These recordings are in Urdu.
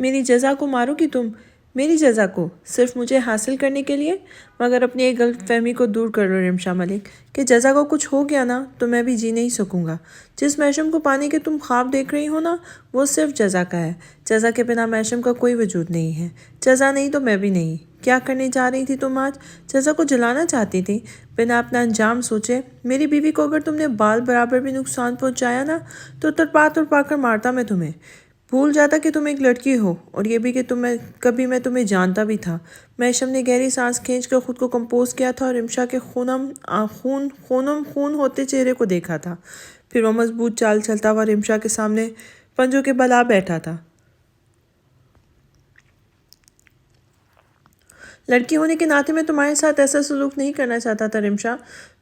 میری جزا کو مارو گی تم؟ میری جزا کو صرف مجھے حاصل کرنے کے لیے؟ مگر اپنی ایک غلط فہمی کو دور کر لو رمشا ملک کہ جزا کو کچھ ہو گیا نا تو میں بھی جی نہیں سکوں گا۔ جس محشم کو پانے کے تم خواب دیکھ رہی ہو نا وہ صرف جزا کا ہے۔ جزا کے بنا محشم کا کوئی وجود نہیں ہے۔ جزا نہیں تو میں بھی نہیں۔ کیا کرنے جا رہی تھی تم آج؟ جزا کو جلانا چاہتی تھی بنا اپنا انجام سوچے؟ میری بیوی کو اگر تم نے بال برابر بھی نقصان پہنچایا نا تو تڑپا کر مارتا میں تمہیں۔ بھول جاتا کہ تم ایک لڑکی ہو اور یہ بھی کہ کبھی میں تمہیں جانتا بھی تھا۔ محشم نے گہری سانس کھینچ کر خود کو کمپوز کیا تھا اور رمشا کے خون ہوتے چہرے کو دیکھا تھا۔ پھر وہ مضبوط چال چلتا ہوا رمشا کے سامنے پنجوں کے بل آ بیٹھا تھا۔ لڑکی ہونے کے ناطے میں تمہارے ساتھ ایسا سلوک نہیں کرنا چاہتا تھا رمشا،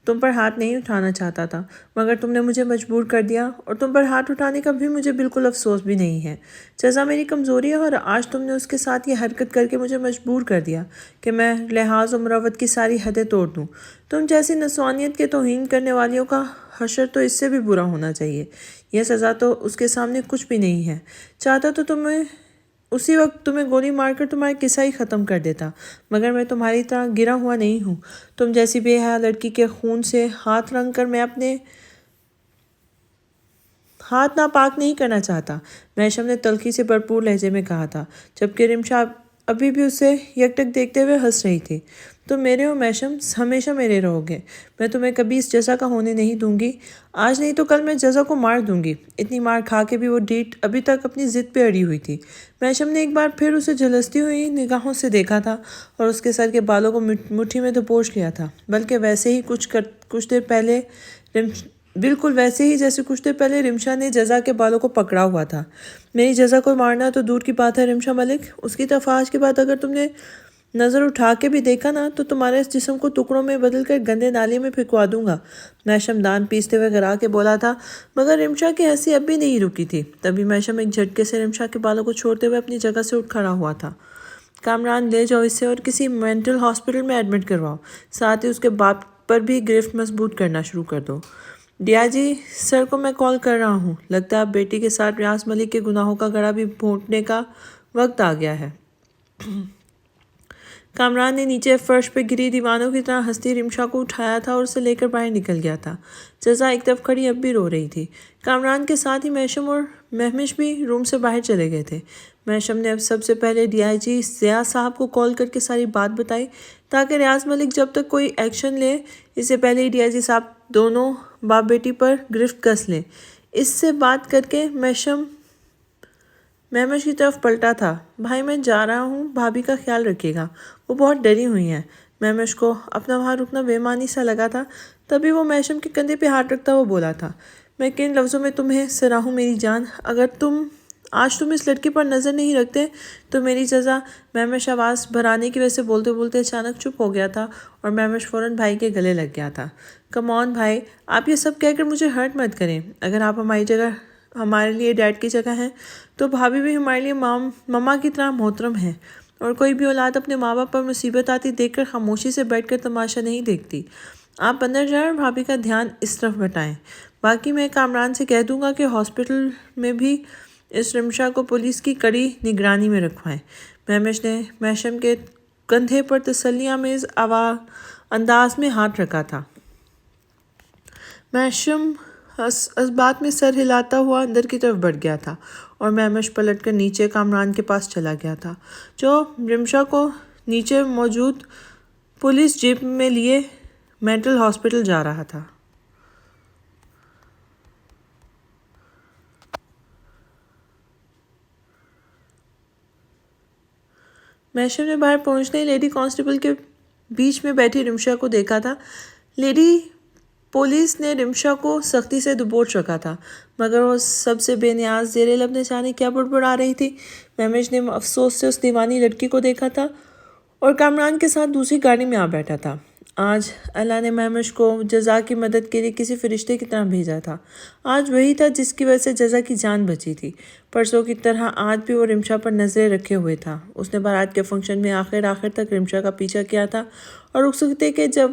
تم پر ہاتھ نہیں اٹھانا چاہتا تھا، مگر تم نے مجھے مجبور کر دیا اور تم پر ہاتھ اٹھانے کا بھی مجھے بالکل افسوس بھی نہیں ہے۔ جزا میری کمزوری ہے اور آج تم نے اس کے ساتھ یہ حرکت کر کے مجھے مجبور کر دیا کہ میں لحاظ و مروت کی ساری حدیں توڑ دوں۔ تم جیسی نسوانیت کے توہین کرنے والیوں کا حشر تو اس سے بھی برا ہونا چاہیے۔ یہ سزا تو اس کے سامنے کچھ بھی نہیں ہے۔ چاہتا تو اسی وقت تمہیں گولی مار کر تمہارا قصہ ہی ختم کر دیتا، مگر میں تمہاری طرح گرا ہوا نہیں ہوں۔ تم جیسی بے حیا لڑکی کے خون سے ہاتھ رنگ کر میں اپنے ہاتھ ناپاک نہیں کرنا چاہتا، محشم نے تلخی سے بھرپور لہجے میں کہا تھا، جبکہ رمشا ابھی بھی اسے یکٹک دیکھتے ہوئے ہنس رہی تھی۔ تم میرے ہو محشم، ہمیشہ میرے رہو گے۔ میں تمہیں کبھی اس جزا کا ہونے نہیں دوں گی۔ آج نہیں تو کل میں جزا کو مار دوں گی۔ اتنی مار کھا کے بھی وہ ڈیٹ ابھی تک اپنی ضد پہ اڑی ہوئی تھی۔ محشم نے ایک بار پھر اسے جھلستی ہوئی نگاہوں سے دیکھا تھا اور اس کے سر کے بالوں کو مٹھی میں دبوچ لیا تھا، بالکل ویسے ہی جیسے کچھ دیر پہلے رمشا نے جزا کے بالوں کو پکڑا ہوا تھا۔ میری جزا کو مارنا تو دور کی بات ہے رمشا ملک، اس کی طرف آج کے بعد اگر تم نے نظر اٹھا کے بھی دیکھا نا تو تمہارے اس جسم کو ٹکڑوں میں بدل کر گندے نالے میں پھینکوا دوں گا۔ محشم دان پیستے ہوئے گھرا کے بولا تھا، مگر رمشا کی ہنسی اب بھی نہیں رکی تھی۔ تبھی محشم ایک جھٹکے سے رمشا کے بالوں کو چھوڑتے ہوئے اپنی جگہ سے اٹھ کھڑا ہوا تھا۔ کامران لے جاؤ اسے اور کسی مینٹل ہاسپٹل میں ایڈمٹ کرواؤ، ساتھ ہی اس کے باپ پر بھی گرفت مضبوط کرنا شروع کر دو۔ ڈی آئی جی سر کو میں کال کر رہا ہوں، لگتا ہے اب بیٹی کے ساتھ ریاض ملک کے گناہوں کا گڑھا بھی بھونٹنے کا وقت آ گیا ہے۔ کامران نے نیچے فرش پہ گری دیوانوں کی طرح ہنستی رمشا کو اٹھایا تھا اور اسے لے کر باہر نکل گیا تھا۔ جزا ایک طرف کھڑی اب بھی رو رہی تھی۔ کامران کے ساتھ ہی محشم اور مہمش بھی روم سے باہر چلے گئے تھے۔ محشم نے اب سب سے پہلے ڈی آئی جی ضیاء صاحب کو کال کر کے ساری بات بتائی تاکہ ریاض ملک جب تک کوئی ایکشن لے اس سے پہلے ہی ڈی آئی جی صاحب دونوں باپ بیٹی پر گرفت کس لیں۔ اس سے بات کر کے مہمش کی طرف پلٹا تھا، بھائی میں جا رہا ہوں، بھابھی کا خیال رکھیے گا، وہ بہت ڈری ہوئی ہیں۔ مہمش کو اپنا وہاں رکنا بے معنی سا لگا تھا، تبھی وہ محشم کے کندھے پہ ہاتھ رکھتا وہ بولا تھا، میں کن لفظوں میں تمہیں سراہوں میری جان، اگر آج تم اس لڑکی پر نظر نہیں رکھتے تو میری جزا۔ مہمش آواز بھرانے کی وجہ سے بولتے بولتے اچانک چپ ہو گیا تھا اور مہمش فوراً بھائی کے گلے لگ گیا تھا۔ کم آن بھائی، آپ یہ سب کہہ کر مجھے ہرٹ مت کریں، اگر آپ ہمارے لیے ڈیڈ کی جگہ ہیں تو بھابھی بھی ہمارے لیے مما کی طرح محترم ہیں، اور کوئی بھی اولاد اپنے ماں باپ پر مصیبت آتی دیکھ کر خاموشی سے بیٹھ کر تماشا نہیں دیکھتی۔ آپ اندر جائیں اور بھابھی کا دھیان اس طرف بٹائیں، باقی میں کامران سے کہہ دوں گا کہ ہاسپٹل میں بھی اس رمشا کو پولیس کی کڑی نگرانی میں رکھوائیں۔ مہمش نے محشم کے کندھے پر تسلی آمیز انداز میں ہاتھ رکھا تھا۔ محشم اس بات میں سر ہلاتا ہوا اندر کی طرف بڑھ گیا تھا اور مہمش پلٹ کر نیچے کامران کے پاس چلا گیا تھا جو رمشا کو نیچے موجود پولیس جیپ میں لیے مینٹل ہاسپٹل جا رہا تھا۔ محشم نے باہر پہنچتے ہی لیڈی کانسٹیبل کے بیچ میں بیٹھی رمشا کو دیکھا تھا۔ لیڈی پولیس نے رمشا کو سختی سے دبوچ رکھا تھا، مگر وہ سب سے بے نیاز زیر لب نہ جانے کیا بڑبڑا رہی تھی۔ مہمش نے افسوس سے اس دیوانی لڑکی کو دیکھا تھا اور کامران کے ساتھ دوسری گاڑی میں آ بیٹھا تھا۔ آج اللہ نے مہمش کو جزا کی مدد کے لیے کسی فرشتے کی طرح بھیجا تھا۔ آج وہی تھا جس کی وجہ سے جزا کی جان بچی تھی۔ پرسوں کی طرح آج بھی وہ رمشا پر نظریں رکھے ہوئے تھا۔ اس نے بارات کے فنکشن میں آخر تک رمشا کا پیچھا کیا تھا اور رخصتی کے جب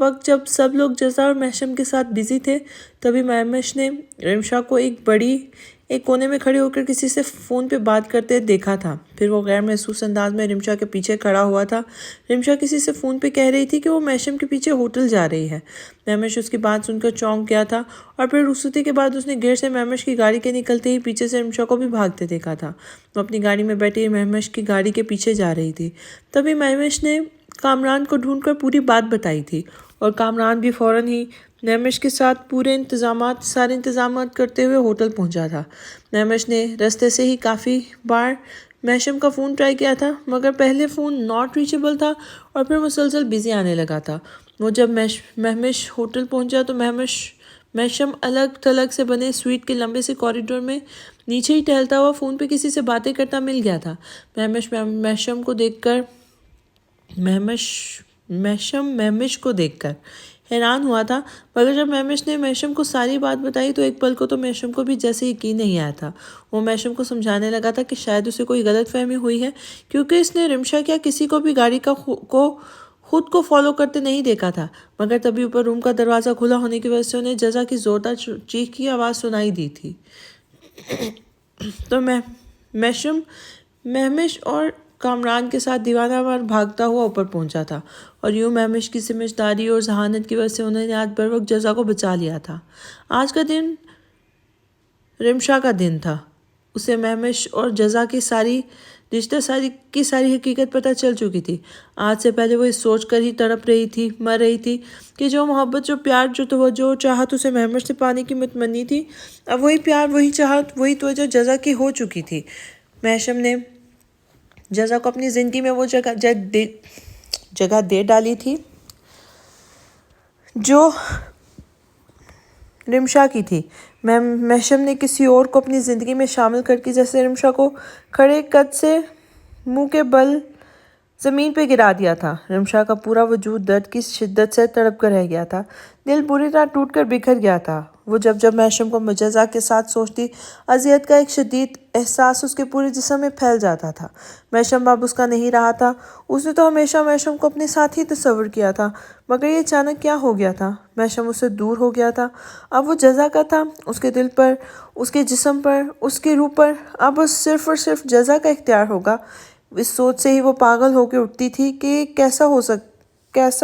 سب لوگ جزا اور محشم کے ساتھ بزی تھے تبھی مہمش نے رمشا کو ایک بڑی ایک کونے میں کھڑے ہو کر کسی سے فون پہ بات کرتے دیکھا تھا۔ پھر وہ غیر محسوس انداز میں رمشا کے پیچھے کھڑا ہوا تھا۔ رمشا کسی سے فون پہ کہہ رہی تھی کہ وہ میشم کے پیچھے ہوٹل جا رہی ہے۔ مہمش اس کی بات سن کر چونک گیا تھا اور پھر رخصتی کے بعد اس نے گیٹ سے مہمش کی گاڑی کے نکلتے ہی پیچھے سے رمشا کو بھی بھاگتے دیکھا تھا۔ وہ اپنی گاڑی میں بیٹھی مہمش کی گاڑی کے پیچھے جا رہی تھی۔ تبھی مہمش نے کامران کو ڈھونڈ کر پوری بات بتائی تھی اور کامران بھی فوراً ہی مہمش کے ساتھ سارے انتظامات کرتے ہوئے ہوٹل پہنچا تھا۔ مہمش نے رستے سے ہی کافی بار میشم کا فون ٹرائی کیا تھا، مگر پہلے فون ناٹ ریچیبل تھا اور پھر مسلسل بزی آنے لگا تھا۔ وہ جب مہمش ہوٹل پہنچا تو میشم الگ تھلگ سے بنے سویٹ کے لمبے سے کوریڈور میں نیچے ہی ٹہلتا ہوا فون پہ کسی سے باتیں کرتا مل گیا تھا۔ مہمش کو دیکھ کر حیران ہوا تھا، مگر جب مہمش نے میشم کو ساری بات بتائی تو ایک پل کو تو میشم کو بھی جیسے یقین نہیں آیا تھا۔ وہ میشم کو سمجھانے لگا تھا کہ شاید اسے کوئی غلط فہمی ہوئی ہے، کیونکہ اس نے رمشا کیا کسی کو بھی گاڑی خود کو فالو کرتے نہیں دیکھا تھا۔ مگر تبھی اوپر روم کا دروازہ کھلا ہونے کی وجہ سے انہیں جزا کی زوردار چیخ کی آواز سنائی دی تھی۔ تو مہمش اور کامران کے ساتھ دیوانہ وار بھاگتا ہوا اوپر پہنچا تھا، اور یوں مہمش کی سمجھداری اور ذہانت کی وجہ سے انہوں نے آج بروقت جزا کو بچا لیا تھا۔ آج کا دن رمشا کا دن تھا۔ اسے مہمش اور جزا کی ساری حقیقت پتہ چل چکی تھی۔ آج سے پہلے وہ اس سوچ کر ہی مر رہی تھی کہ جو محبت، جو پیار، جو توجہ اور چاہت اسے مہمش سے پانے کی متمنی تھی، اب وہی پیار، وہی چاہت، وہی توجہ جزا کی ہو چکی تھی۔ میشم نے جزا کو اپنی زندگی میں وہ جگہ دے ڈالی تھی جو رمشا کی تھی۔ میشم نے کسی اور کو اپنی زندگی میں شامل کر کے جیسے رمشا کو کھڑے قد سے منہ کے بل زمین پہ گرا دیا تھا۔ رمشا کا پورا وجود درد کی شدت سے تڑپ کر رہ گیا تھا۔ دل بری طرح ٹوٹ کر بکھر گیا تھا۔ وہ جب میشم کو جزا کے ساتھ سوچتی، اذیت کا ایک شدید احساس اس کے پورے جسم میں پھیل جاتا تھا۔ میشم اب اس کا نہیں رہا تھا۔ اس نے تو ہمیشہ میشم کو اپنے ساتھ ہی تصور کیا تھا، مگر یہ اچانک کیا ہو گیا تھا؟ میشم اس سے دور ہو گیا تھا۔ اب وہ جزا کا تھا، اس کے دل پر، اس کے جسم پر، اس کی روح پر اب صرف اور صرف جزا کا اختیار ہوگا۔ اس سوچ سے ہی وہ پاگل ہو کے اٹھتی تھی کہ کیسا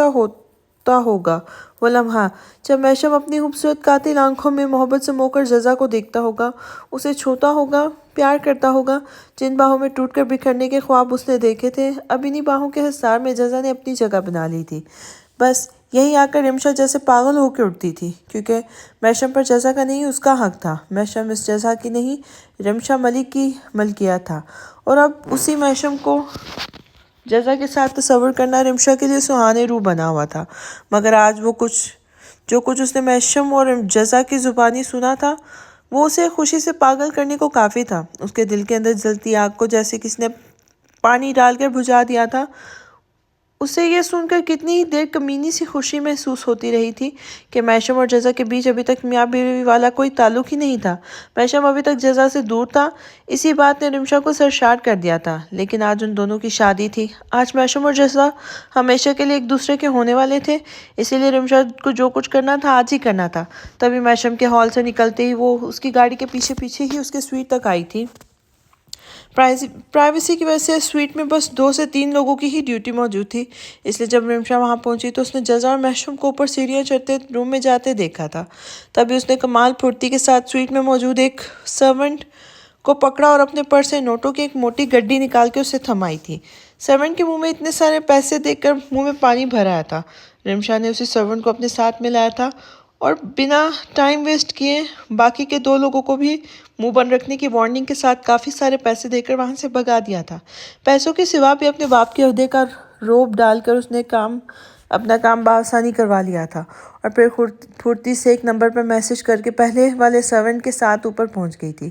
ہوتا ہوگا وہ لمحہ جب میشم اپنی خوبصورت قاتل آنکھوں میں محبت سے مو کر جزا کو دیکھتا ہوگا، اسے چھوتا ہوگا، پیار کرتا ہوگا۔ جن باہوں میں ٹوٹ کر بکھرنے کے خواب اس نے دیکھے تھے، اب انہی باہوں کے حصار میں جزا نے اپنی جگہ بنا لی تھی۔ بس یہی آ کر رمشا جیسے پاگل ہو کے اٹھتی تھی، کیونکہ میشم پر جزا کا نہیں، اس کا حق تھا۔ میشم اس جزا کی نہیں، رمشا ملک کی ملکیت تھا، اور اب اسی میشم کو جزا کے ساتھ تصور کرنا رمشا کے لیے سہانے روح بنا ہوا تھا۔ مگر آج جو کچھ اس نے میشم اور جزا کی زبانی سنا تھا، وہ اسے خوشی سے پاگل کرنے کو کافی تھا۔ اس کے دل کے اندر جلتی آگ کو جیسے کسی نے پانی ڈال کر بجھا دیا تھا۔ اسے یہ سن کر کتنی ہی دیر کمینی سی خوشی محسوس ہوتی رہی تھی کہ میشم اور جزا کے بیچ ابھی تک میاں بیوی والا کوئی تعلق ہی نہیں تھا۔ میشم ابھی تک جزا سے دور تھا، اسی بات نے رمشا کو سرشار کر دیا تھا۔ لیکن آج ان دونوں کی شادی تھی، آج میشم اور جزا ہمیشہ کے لیے ایک دوسرے کے ہونے والے تھے، اسی لیے رمشا کو جو کچھ کرنا تھا آج ہی کرنا تھا۔ تبھی میشم کے ہال سے نکلتے ہی وہ اس کی گاڑی کے پیچھے پیچھے ہی اس کے سویٹ تک آئی تھی۔ پرائیویسی کی وجہ سے سویٹ میں بس 2 سے 3 لوگوں کی ہی ڈیوٹی موجود تھی، اس لیے جب رمشا وہاں پہنچی تو اس نے جزا اور میشم کو اوپر سیڑھیاں چڑھتے روم میں جاتے دیکھا تھا۔ تبھی اس نے کمال پھرتی کے ساتھ سویٹ میں موجود ایک سرونٹ کو پکڑا اور اپنے پرس سے نوٹوں کی ایک موٹی گڈی نکال کے اسے تھمائی تھی۔ سرونٹ کے منہ میں اتنے سارے پیسے دیکھ کر منہ میں پانی بھر آیا تھا۔ رمشا نے اسی سرونٹ کو اپنے ساتھ میں لایا تھا اور بنا ٹائم ویسٹ کیے باقی کے 2 لوگوں کو بھی منہ بند رکھنے کی وارننگ کے ساتھ کافی سارے پیسے دے کر وہاں سے بھگا دیا تھا۔ پیسوں کے سوا بھی اپنے باپ کے عہدے کا روب ڈال کر اس نے اپنا کام بآسانی کروا لیا تھا، اور پھر پھرتی سے ایک نمبر پر میسج کر کے پہلے والے سرونٹ کے ساتھ اوپر پہنچ گئی تھی۔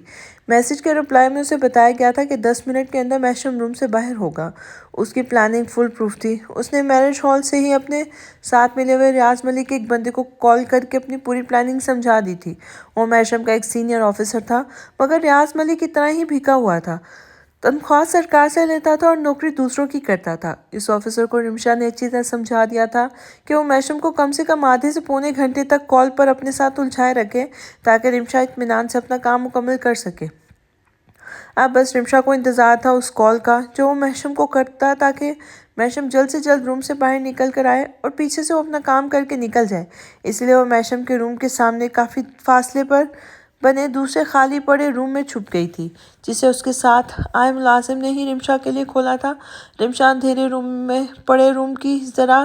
میسج کے رپلائی میں اسے بتایا گیا تھا کہ 10 منٹ کے اندر میشم روم سے باہر ہوگا۔ اس کی پلاننگ فل پروف تھی۔ اس نے میرج ہال سے ہی اپنے ساتھ ملے ہوئے ریاض ملک کے ایک بندے کو کال کر کے اپنی پوری پلاننگ سمجھا دی تھی۔ وہ میشم کا ایک سینئر آفیسر تھا، مگر ریاض ملک کی طرح ہی بھیگا ہوا تھا۔ تنخواہ سرکار سے لیتا تھا اور نوکری دوسروں کی کرتا تھا۔ اس آفیسر کو رمشا نے اچھی طرح سمجھا دیا تھا کہ وہ میشم کو کم سے کم آدھے سے پونے گھنٹے تک کال پر اپنے ساتھ الجھائے رکھے تاکہ رمشا اطمینان سے اپنا کام مکمل کر سکے۔ اب بس رمشا کو انتظار تھا اس کال کا جو وہ میشم کو کرتا تاکہ میشم جلد سے جلد روم سے باہر نکل کر آئے اور پیچھے سے وہ اپنا کام کر کے نکل جائے۔ اس لیے وہ میشم کے روم کے سامنے کافی فاصلے پر بنے دوسرے خالی پڑے روم میں چھپ گئی تھی جسے اس کے ساتھ آئے ملازم نے ہی رمشا کے لیے کھولا تھا۔ رمشا اندھیرے روم میں پڑے روم کی ذرا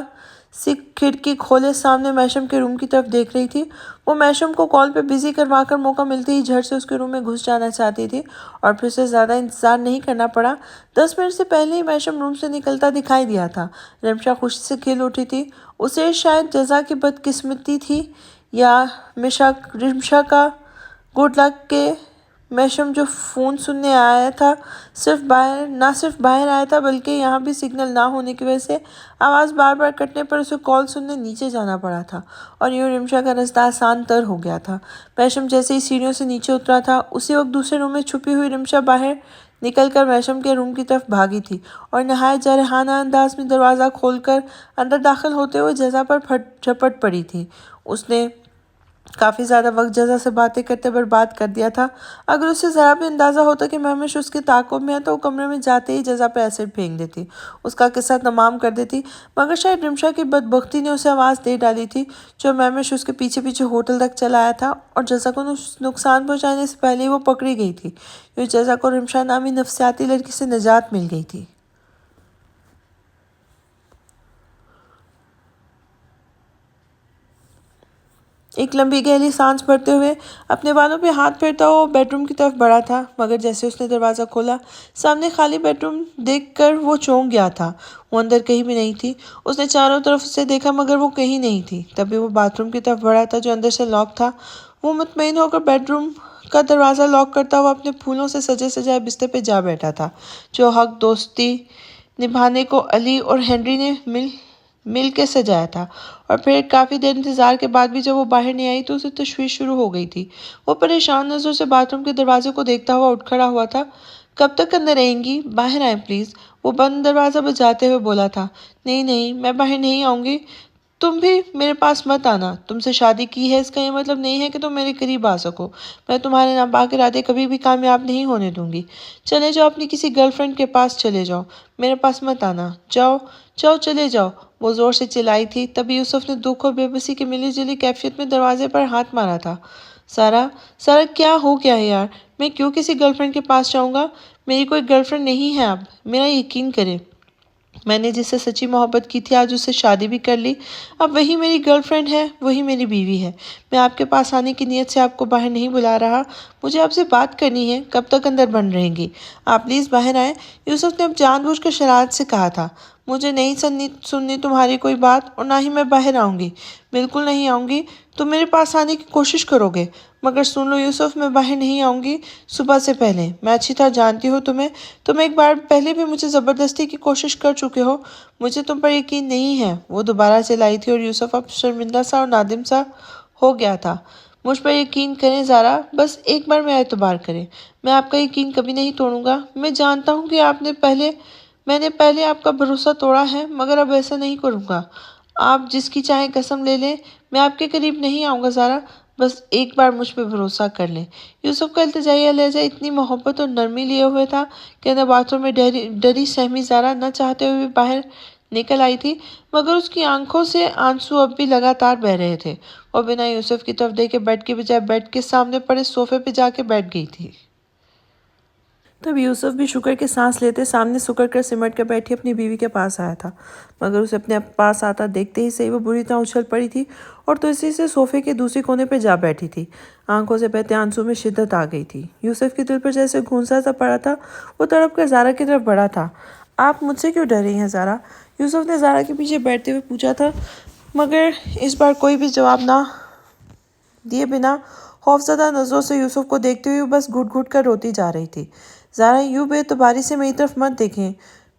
سی کھڑکی کھولے سامنے میشم کے روم کی طرف دیکھ رہی تھی۔ وہ میشم کو کال پہ بزی کروا کر موقع ملتے ہی جھٹ سے اس کے روم میں گھس جانا چاہتی تھی اور پھر اسے زیادہ انتظار نہیں کرنا پڑا۔ 10 منٹ سے پہلے ہی میشم روم سے نکلتا دکھائی دیا تھا۔ رمشا خوشی سے کھل اٹھی تھی۔ اسے شاید جزا کی بدقسمتی تھی یا رمشا کا گڈ لک کہ میشم جو فون سننے آیا تھا نہ صرف باہر آیا تھا بلکہ یہاں بھی سگنل نہ ہونے کی وجہ سے آواز بار بار کٹنے پر اسے کال سننے نیچے جانا پڑا تھا اور یوں رمشا کا رستہ آسان تر ہو گیا تھا۔ میشم جیسے ہی سیڑھیوں سے نیچے اترا تھا اسی وقت دوسرے روم میں چھپی ہوئی رمشا باہر نکل کر میشم کے روم کی طرف بھاگی تھی اور نہایت جارحانہ انداز میں دروازہ کھول کر اندر داخل ہوتے ہوئے جزا پر جھپٹ پڑی تھی۔ اس نے کافی زیادہ وقت جزا سے باتیں کرتے برباد کر دیا تھا۔ اگر اسے ذرا بھی اندازہ ہوتا کہ مہوش اس کے تعاقب میں ہے تو وہ کمرے میں جاتے ہی جزا پہ ایسڈ پھینک دیتی، اس کا قصہ تمام کر دیتی، مگر شاید رمشا کی بدبختی نے اسے آواز دے ڈالی تھی جو مہوش اس کے پیچھے پیچھے ہوٹل تک چلا آیا تھا اور جزا کو نقصان پہنچانے سے پہلے ہی وہ پکڑی گئی تھی۔ یوں جزا کو رمشا نامی نفسیاتی لڑکی سے نجات مل گئی تھی۔ ایک لمبی گہری سانس بھرتے ہوئے اپنے بالوں پہ ہاتھ پھیرتا ہوا وہ بیڈ روم کی طرف بڑھا تھا، مگر جیسے اس نے دروازہ کھولا سامنے خالی بیڈ روم دیکھ کر وہ چونک گیا تھا۔ وہ اندر کہیں بھی نہیں تھی۔ اس نے چاروں طرف سے دیکھا مگر وہ کہیں نہیں تھی۔ تبھی وہ باتھ روم کی طرف بڑھا تھا جو اندر سے لاک تھا۔ وہ مطمئن ہو کر بیڈ روم کا دروازہ لاک کرتا ہوا اپنے پھولوں سے سجے سجائے بستر پہ جا بیٹھا تھا جو حق دوستی نبھانے کو علی اور ہنری نے مل کے سجایا تھا، اور پھر کافی دیر انتظار کے بعد بھی جب وہ باہر نہیں آئی تو اسے تشویش شروع ہو گئی تھی۔ وہ پریشان نظروں سے باتھ روم کے دروازے کو دیکھتا ہوا اٹھ کھڑا ہوا تھا۔ کب تک اندر رہیں گی؟ باہر آئیں پلیز، وہ بند دروازہ بجاتے ہوئے بولا تھا۔ نہیں نہیں، میں باہر نہیں آؤں گی، تم بھی میرے پاس مت آنا۔ تم سے شادی کی ہے اس کا یہ مطلب نہیں ہے کہ تم میرے قریب آ سکو۔ میں تمہارے ناپاک ارادے کبھی بھی کامیاب نہیں ہونے دوں گی۔ چلے جاؤ اپنی کسی گرل فرینڈ کے پاس چلے جاؤ، میرے پاس مت آنا۔ جاؤ جاؤ چلے جاؤ، وہ زور سے چلائی تھی۔ تبھی یوسف نے دکھ اور بے بسی کی ملی جلی کیفیت میں دروازے پر ہاتھ مارا تھا۔ سارا کیا ہو گیا ہے یار؟ میں کیوں کسی گرل فرینڈ کے پاس جاؤں گا؟ میری کوئی گرل فرینڈ نہیں ہے اب، میرا یقین کرے۔ میں نے جس سے سچی محبت کی تھی آج اس سے شادی بھی کر لی، اب وہی میری گرل فرینڈ ہے، وہی میری بیوی ہے۔ میں آپ کے پاس آنے کی نیت سے آپ کو باہر نہیں بلا رہا، مجھے آپ سے بات کرنی ہے۔ کب تک اندر بند رہیں گی؟ آپ پلیز باہر آئیں، یوسف نے اب جان بوجھ کر شرارت سے کہا تھا۔ مجھے نہیں سننی تمہاری کوئی بات، اور نہ ہی میں باہر آؤں گی، بالکل نہیں آؤں گی۔ تم میرے پاس آنے کی کوشش کرو گے، مگر سن لو یوسف، میں باہر نہیں آؤں گی صبح سے پہلے۔ میں اچھی طرح جانتی ہوں تمہیں، تم ایک بار پہلے بھی مجھے زبردستی کی کوشش کر چکے ہو، مجھے تم پر یقین نہیں ہے۔ وہ دوبارہ چلائی تھی اور یوسف اب شرمندہ سا اور نادم سا ہو گیا تھا۔ مجھ پر یقین کریں زارا، بس ایک بار میرا اعتبار کریں، میں آپ کا یقین کبھی نہیں توڑوں گا۔ میں جانتا ہوں کہ میں نے پہلے آپ کا بھروسہ توڑا ہے، مگر اب ایسا نہیں کروں گا۔ آپ جس کی چاہیں قسم لے لیں، میں آپ کے قریب نہیں آؤں گا زارا، بس ایک بار مجھ پہ بھروسہ کر لیں۔ یوسف کا التجائیہ لہجہ اتنی محبت اور نرمی لیے ہوئے تھا کہ اندر باتھ روم میں ڈری سہمی زارا نہ چاہتے ہوئے بھی باہر نکل آئی تھی، مگر اس کی آنکھوں سے آنسو اب بھی لگاتار بہہ رہے تھے۔ وہ بنا یوسف کی طرف دیکھے بیڈ کے بجائے بیڈ کے سامنے پڑے صوفے پہ جا کے بیٹھ گئی تھی۔ تب یوسف بھی شکر کے سانس لیتے سامنے سکڑ کر سمٹ کر بیٹھی اپنی بیوی کے پاس آیا تھا، مگر اسے اپنے پاس آتا دیکھتے ہی صحیح وہ بری طرح اچھل پڑی تھی اور تو اسی سے صوفے کے دوسری کونے پہ جا بیٹھی تھی۔ آنکھوں سے بہتے آنسو میں شدت آ گئی تھی۔ یوسف کے دل پر جیسے گھونسا سا پڑا تھا، وہ تڑپ کر زارا کی طرف بڑھا تھا۔ آپ مجھ سے کیوں ڈر رہی ہیں زارا؟ یوسف نے زارا کے پیچھے بیٹھتے ہوئے پوچھا تھا، مگر اس بار کوئی بھی جواب نہ دیے بنا خوفزدہ نظروں سے یوسف کو دیکھتے ہوئے بس گھٹ گھٹ کر روتی جا رہی تھی۔ زارا یوں بے اعتباری سے میری طرف مت دیکھیں،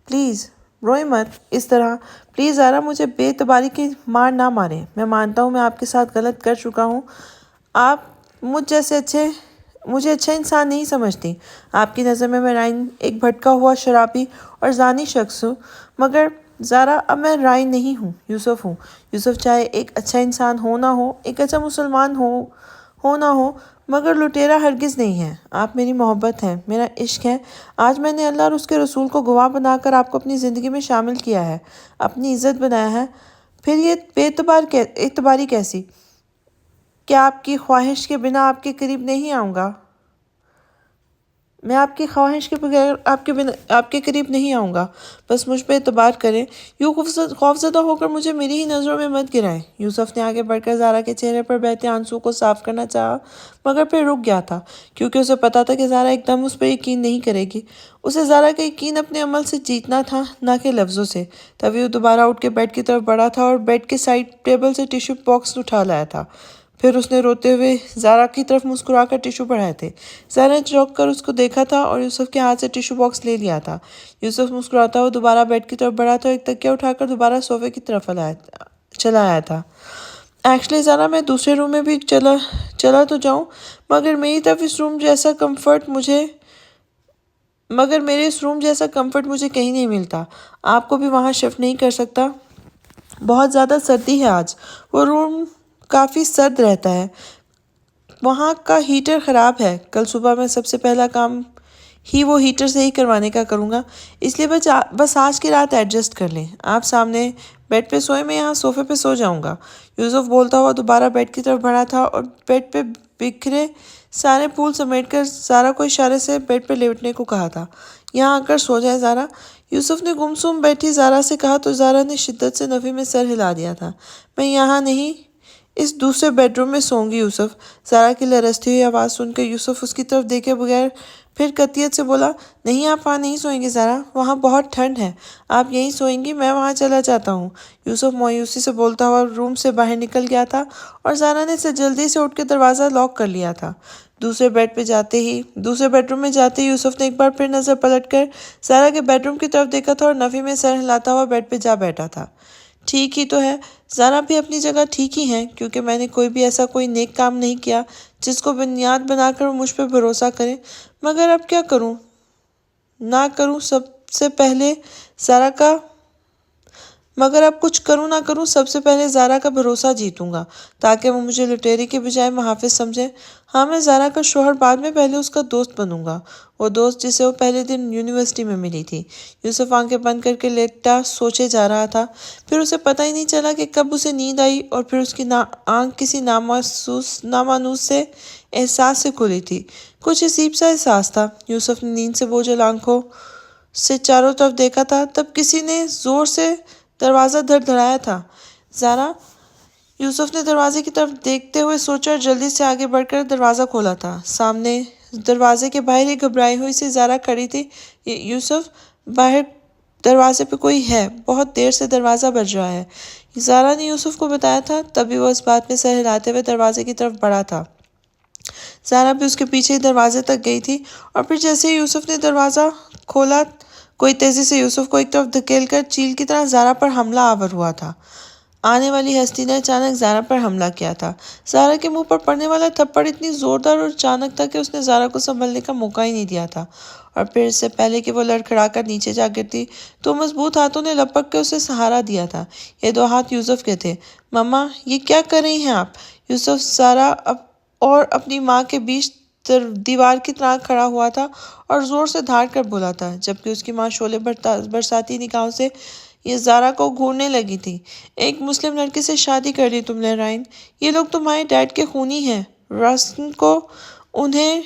پلیز روئیں مت اس طرح، پلیز زارا مجھے بے اعتباری کی مار نہ ماریں۔ میں مانتا ہوں میں آپ کے ساتھ غلط کر چکا ہوں، آپ مجھ جیسے اچھے مجھے اچھا انسان نہیں سمجھتی۔ آپ کی نظر میں رائن ایک بھٹکا ہوا شرابی اور زانی شخص ہوں، مگر زارا اب میں رائن نہیں ہوں، یوسف ہوں۔ یوسف چاہے ایک اچھا انسان ہو نہ ہو، ایک اچھا مسلمان ہو نہ ہو، مگر لٹیرا ہرگز نہیں ہے۔ آپ میری محبت ہیں، میرا عشق ہے۔ آج میں نے اللہ اور اس کے رسول کو گواہ بنا کر آپ کو اپنی زندگی میں شامل کیا ہے، اپنی عزت بنایا ہے، پھر یہ بے اعتباری کیسی؟ کیا آپ کی خواہش کے بنا آپ کے قریب نہیں آؤں گا؟ میں آپ کی خواہش کے بغیر آپ کے قریب نہیں آؤں گا۔ بس مجھ پہ اعتبار کریں۔ یوں خوفزدہ ہو کر مجھے میری ہی نظروں میں مت گرائیں۔ یوسف نے آگے بڑھ کر زارا کے چہرے پر بہتے آنسو کو صاف کرنا چاہا، مگر پھر رک گیا تھا، کیونکہ اسے پتا تھا کہ زارا ایک دم اس پر یقین نہیں کرے گی۔ اسے زارا کا یقین اپنے عمل سے جیتنا تھا، نہ کہ لفظوں سے۔ تبھی وہ دوبارہ اٹھ کے بیڈ کی طرف بڑھا تھا اور بیڈ کے سائڈ ٹیبل سے ٹیشو باکس اٹھا لایا تھا۔ پھر اس نے روتے ہوئے زارا کی طرف مسکرا کر ٹیشو بڑھائے تھے۔ زارا نے چونک کر اس کو دیکھا تھا اور یوسف کے ہاتھ سے ٹیشو باکس لے لیا تھا۔ یوسف مسکراتا ہوا دوبارہ بیڈ کی طرف بڑھا تھا اور ایک تکیہ اٹھا کر دوبارہ صوفے کی طرف چلا آیا تھا۔ ایکچولی زارا، میں دوسرے روم میں بھی چلا تو جاؤں، مگر میرے اس روم جیسا کمفرٹ مجھے کہیں نہیں ملتا۔ آپ کو بھی وہاں شفٹ نہیں کر سکتا؟ بہت زیادہ سردی ہے آج۔ وہ روم کافی سرد رہتا ہے۔ وہاں کا ہیٹر خراب ہے۔ کل صبح میں سب سے پہلا کام ہی وہ ہیٹر سے ہی کروانے کا کروں گا، اس لیے بس آج کی رات ایڈجسٹ کر لیں۔ آپ سامنے بیڈ پہ سوئیں، میں یہاں صوفے پہ سو جاؤں گا۔ یوسف بولتا ہوا دوبارہ بیڈ کی طرف بڑھا تھا اور بیڈ پہ بکھرے سارے پھول سمیٹ کر زارا کو اشارے سے بیڈ پہ لیٹنے کو کہا تھا۔ یہاں آ کر سو جائے زارا، یوسف نے گمسم بیٹھی زارا سے کہا تو زارا نے شدت سے نفی میں سر ہلا دیا تھا۔ میں یہاں نہیں، اس دوسرے بیڈ روم میں سوؤں گی یوسف۔ زارا کی لرزتی ہوئی آواز سن کر یوسف اس کی طرف دیکھے بغیر پھر قطعیت سے بولا، نہیں، آپ وہاں نہیں سوئیں گی زارا، وہاں بہت ٹھنڈ ہے۔ آپ یہیں سوئیں گی، میں وہاں چلا جاتا ہوں۔ یوسف مایوسی سے بولتا ہوا روم سے باہر نکل گیا تھا اور زارا نے جلدی سے اٹھ کے دروازہ لاک کر لیا تھا۔ دوسرے بیڈ روم میں جاتے ہی یوسف نے ایک بار پھر نظر پلٹ کر زارا کے بیڈ روم کی طرف دیکھا تھا اور نفی میں سر ہلاتا ہوا بیڈ پہ جا بیٹھا تھا۔ ٹھیک ہی تو ہے، زارا بھی اپنی جگہ ٹھیک ہی ہیں، کیونکہ میں نے کوئی نیک کام نہیں کیا جس کو بنیاد بنا کر وہ مجھ پہ بھروسہ کریں، مگر اب کیا کروں نہ کروں سب سے پہلے زارا کا بھروسہ جیتوں گا، تاکہ وہ مجھے لٹیری کے بجائے محافظ سمجھے۔ ہاں، میں زارا کا شوہر بعد میں، پہلے اس کا دوست بنوں گا، وہ دوست جسے وہ پہلے دن یونیورسٹی میں ملی تھی۔ یوسف آنکھیں بند کر کے لیٹا سوچے جا رہا تھا، پھر اسے پتہ ہی نہیں چلا کہ کب اسے نیند آئی اور پھر اس کی آنکھ کسی نامانوس سے احساس سے کھلی تھی۔ کچھ عجیب سا احساس تھا۔ یوسف نے نیند سے بوجھل آنکھوں سے چاروں طرف دیکھا تھا، تب کسی نے زور سے دروازہ دھڑدھڑایا تھا۔ زارا! یوسف نے دروازے کی طرف دیکھتے ہوئے سوچا اور جلدی سے آگے بڑھ کر دروازہ کھولا تھا۔ سامنے دروازے کے باہر ایک گھبرائی ہوئی سی زارا کھڑی تھی۔ یوسف، باہر دروازے پہ کوئی ہے، بہت دیر سے دروازہ بج رہا ہے، زارا نے یوسف کو بتایا تھا۔ تبھی وہ اس بات میں سر ہلاتے ہوئے دروازے کی طرف بڑھا تھا۔ زارا بھی اس کے پیچھے ہی دروازے تک گئی تھی اور پھر جیسے ہی یوسف نے دروازہ کھولا، کوئی تیزی سے یوسف کو ایک طرف دھکیل کر چیل کی طرح زارا پر حملہ آور ہوا تھا۔ آنے والی ہستی نے اچانک زارا پر حملہ کیا تھا۔ زارا کے منہ پر پڑنے والا تھپڑ اتنی زوردار اور اچانک تھا کہ اس نے زارا کو سنبھلنے کا موقع ہی نہیں دیا تھا، اور پھر اس سے پہلے کہ وہ لڑکھڑا کر نیچے جا گرتی تو مضبوط ہاتھوں نے لپک کے اسے سہارا دیا تھا۔ یہ دو ہاتھ یوسف کے تھے۔ مما، یہ کیا کر رہی ہیں آپ؟ یوسف زارا اور اپنی ماں کے بیچ دیوار کی طرح کھڑا ہوا تھا اور زور سے دھاڑ کر بولا تھا، جبکہ اس کی ماں شعلے برساتی نگاہوں سے یہ زارا کو گھورنے لگی تھی۔ ایک مسلم لڑکے سے شادی کر لی تم نے رائن، یہ لوگ تمہارے ڈیڈ کے خونی ہیں۔ رسن کو انہیں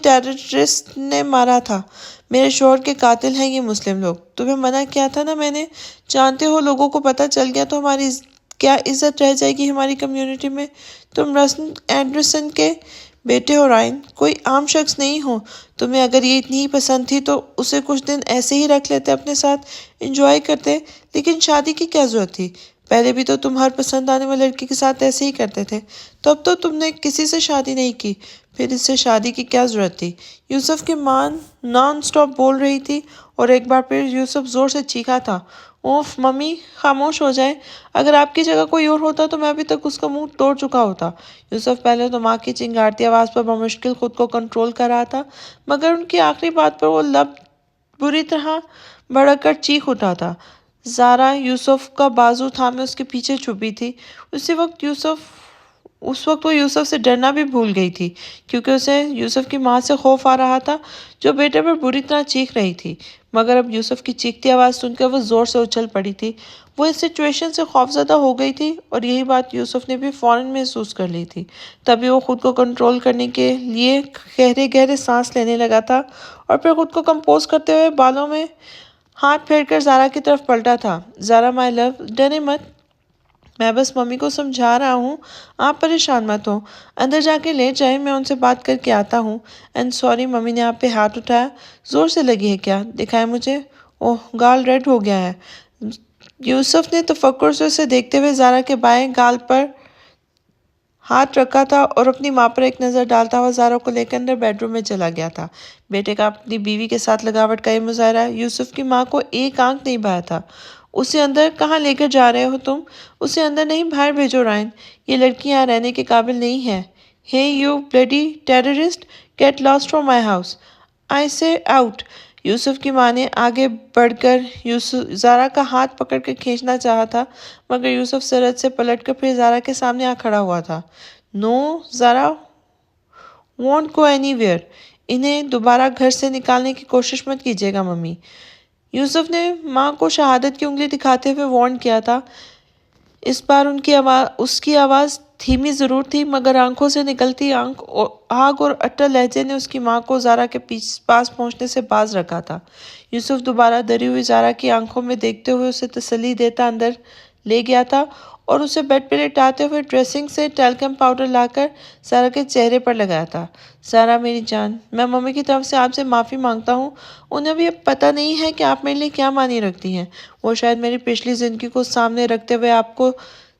ٹیررسٹ نے مارا تھا، میرے شوہر کے قاتل ہیں یہ مسلم لوگ۔ تمہیں منع کیا تھا نا میں نے، جانتے ہو لوگوں کو پتہ چل گیا تو ہماری کیا عزت رہ جائے گی ہماری کمیونٹی میں۔ تم رسن اینڈرسن کے بیٹے ہو رائن، کوئی عام شخص نہیں ہو۔ تمہیں اگر یہ اتنی ہی پسند تھی تو اسے کچھ دن ایسے ہی رکھ لیتے، اپنے ساتھ انجوائے کرتے، لیکن شادی کی کیا ضرورت تھی؟ پہلے بھی تو تم ہر پسند آنے والے لڑکی کے ساتھ ایسے ہی کرتے تھے، تو اب تو تم نے کسی سے شادی نہیں کی، پھر اس سے شادی کی کیا ضرورت تھی؟ یوسف کی ماں نان سٹاپ بول رہی تھی اور ایک بار پھر یوسف زور سے چیخا تھا، اوف ممی خاموش ہو جائیں، اگر آپ کی جگہ کوئی اور ہوتا تو میں ابھی تک اس کا منہ توڑ چکا ہوتا۔ یوسف پہلے تو ماں کی چنگاڑتی آواز پر بمشکل خود کو کنٹرول کر رہا تھا، مگر ان کی آخری بات پر وہ لب بری طرح بڑک کر چیخ اٹھا تھا۔ زارا یوسف کا بازو تھامے اس کے پیچھے چھپی تھی۔ اس وقت وہ یوسف سے ڈرنا بھی بھول گئی تھی، کیونکہ اسے یوسف کی ماں سے خوف آ رہا تھا جو بیٹے پر بری طرح چیخ رہی تھی۔ مگر اب یوسف کی چیختی آواز سن کر وہ زور سے اچھل پڑی تھی۔ وہ اس سچویشن سے خوفزدہ ہو گئی تھی اور یہی بات یوسف نے بھی فوراً محسوس کر لی تھی۔ تبھی وہ خود کو کنٹرول کرنے کے لیے گہرے گہرے سانس لینے لگا تھا اور پھر خود کو کمپوز کرتے ہوئے بالوں میں ہاتھ پھیر کر زارا کی طرف پلٹا تھا۔ زارا مائی لو، ڈرے مت، میں بس ممی کو سمجھا رہا ہوں، آپ پریشان مت ہو، اندر جا کے لیٹ جائیں، میں ان سے بات کر کے آتا ہوں۔ اینڈ سوری، ممی نے آپ پہ ہاتھ اٹھایا، زور سے لگی ہے کیا؟ دکھائیں مجھے۔ اوہ، گال ریڈ ہو گیا ہے۔ یوسف نے تفکر سے اسے دیکھتے ہوئے زارا کے بائیں گال پر ہاتھ رکھا تھا اور اپنی ماں پر ایک نظر ڈالتا ہوا زارا کو لے کر اندر بیڈ روم میں چلا گیا تھا۔ بیٹے کا اپنی بیوی کے ساتھ لگاوٹ کا یہ مظاہرہ یوسف کی ماں کو ایک آنکھ نہیں بھایا تھا۔ اسے اندر کہاں لے کر جا رہے ہو تم؟ اسے اندر نہیں، باہر بھیجو رائن، یہ لڑکی یہاں رہنے کے قابل نہیں ہے۔ Hey you bloody terrorist, get lost from my house, I say out. یوسف کی ماں نے آگے بڑھ کر زارا کا ہاتھ پکڑ کر کھینچنا چاہا تھا، مگر یوسف سرعت سے پلٹ کر پھر زارا کے سامنے آ کھڑا ہوا تھا۔ نو زارا وونٹ گو اینی ویئر، انہیں دوبارہ گھر سے نکالنے کی کوشش مت کیجیے گا ممی۔ یوسف نے ماں کو شہادت کی انگلی دکھاتے ہوئے وارن کیا تھا۔ اس بار اس کی آواز دھیمی ضرور تھی، مگر آنکھوں سے نکلتی آگ اور اٹل لہجے نے اس کی ماں کو زارا کے پاس پہنچنے سے باز رکھا تھا۔ یوسف دوبارہ ڈری ہوئی زارا کی آنکھوں میں دیکھتے ہوئے اسے تسلی دیتا اندر لے گیا تھا اور اسے بیڈ پہ لٹاتے ہوئے ڈریسنگ سے ٹیلکم پاؤڈر لا کر زارا کے چہرے پر لگایا تھا۔ زارا میری جان، میں ممی کی طرف سے آپ سے معافی مانگتا ہوں، انہیں بھی اب پتہ نہیں ہے کہ آپ میرے لیے کیا معنی رکھتی ہیں۔ وہ شاید میری پچھلی زندگی کو سامنے رکھتے ہوئے آپ کو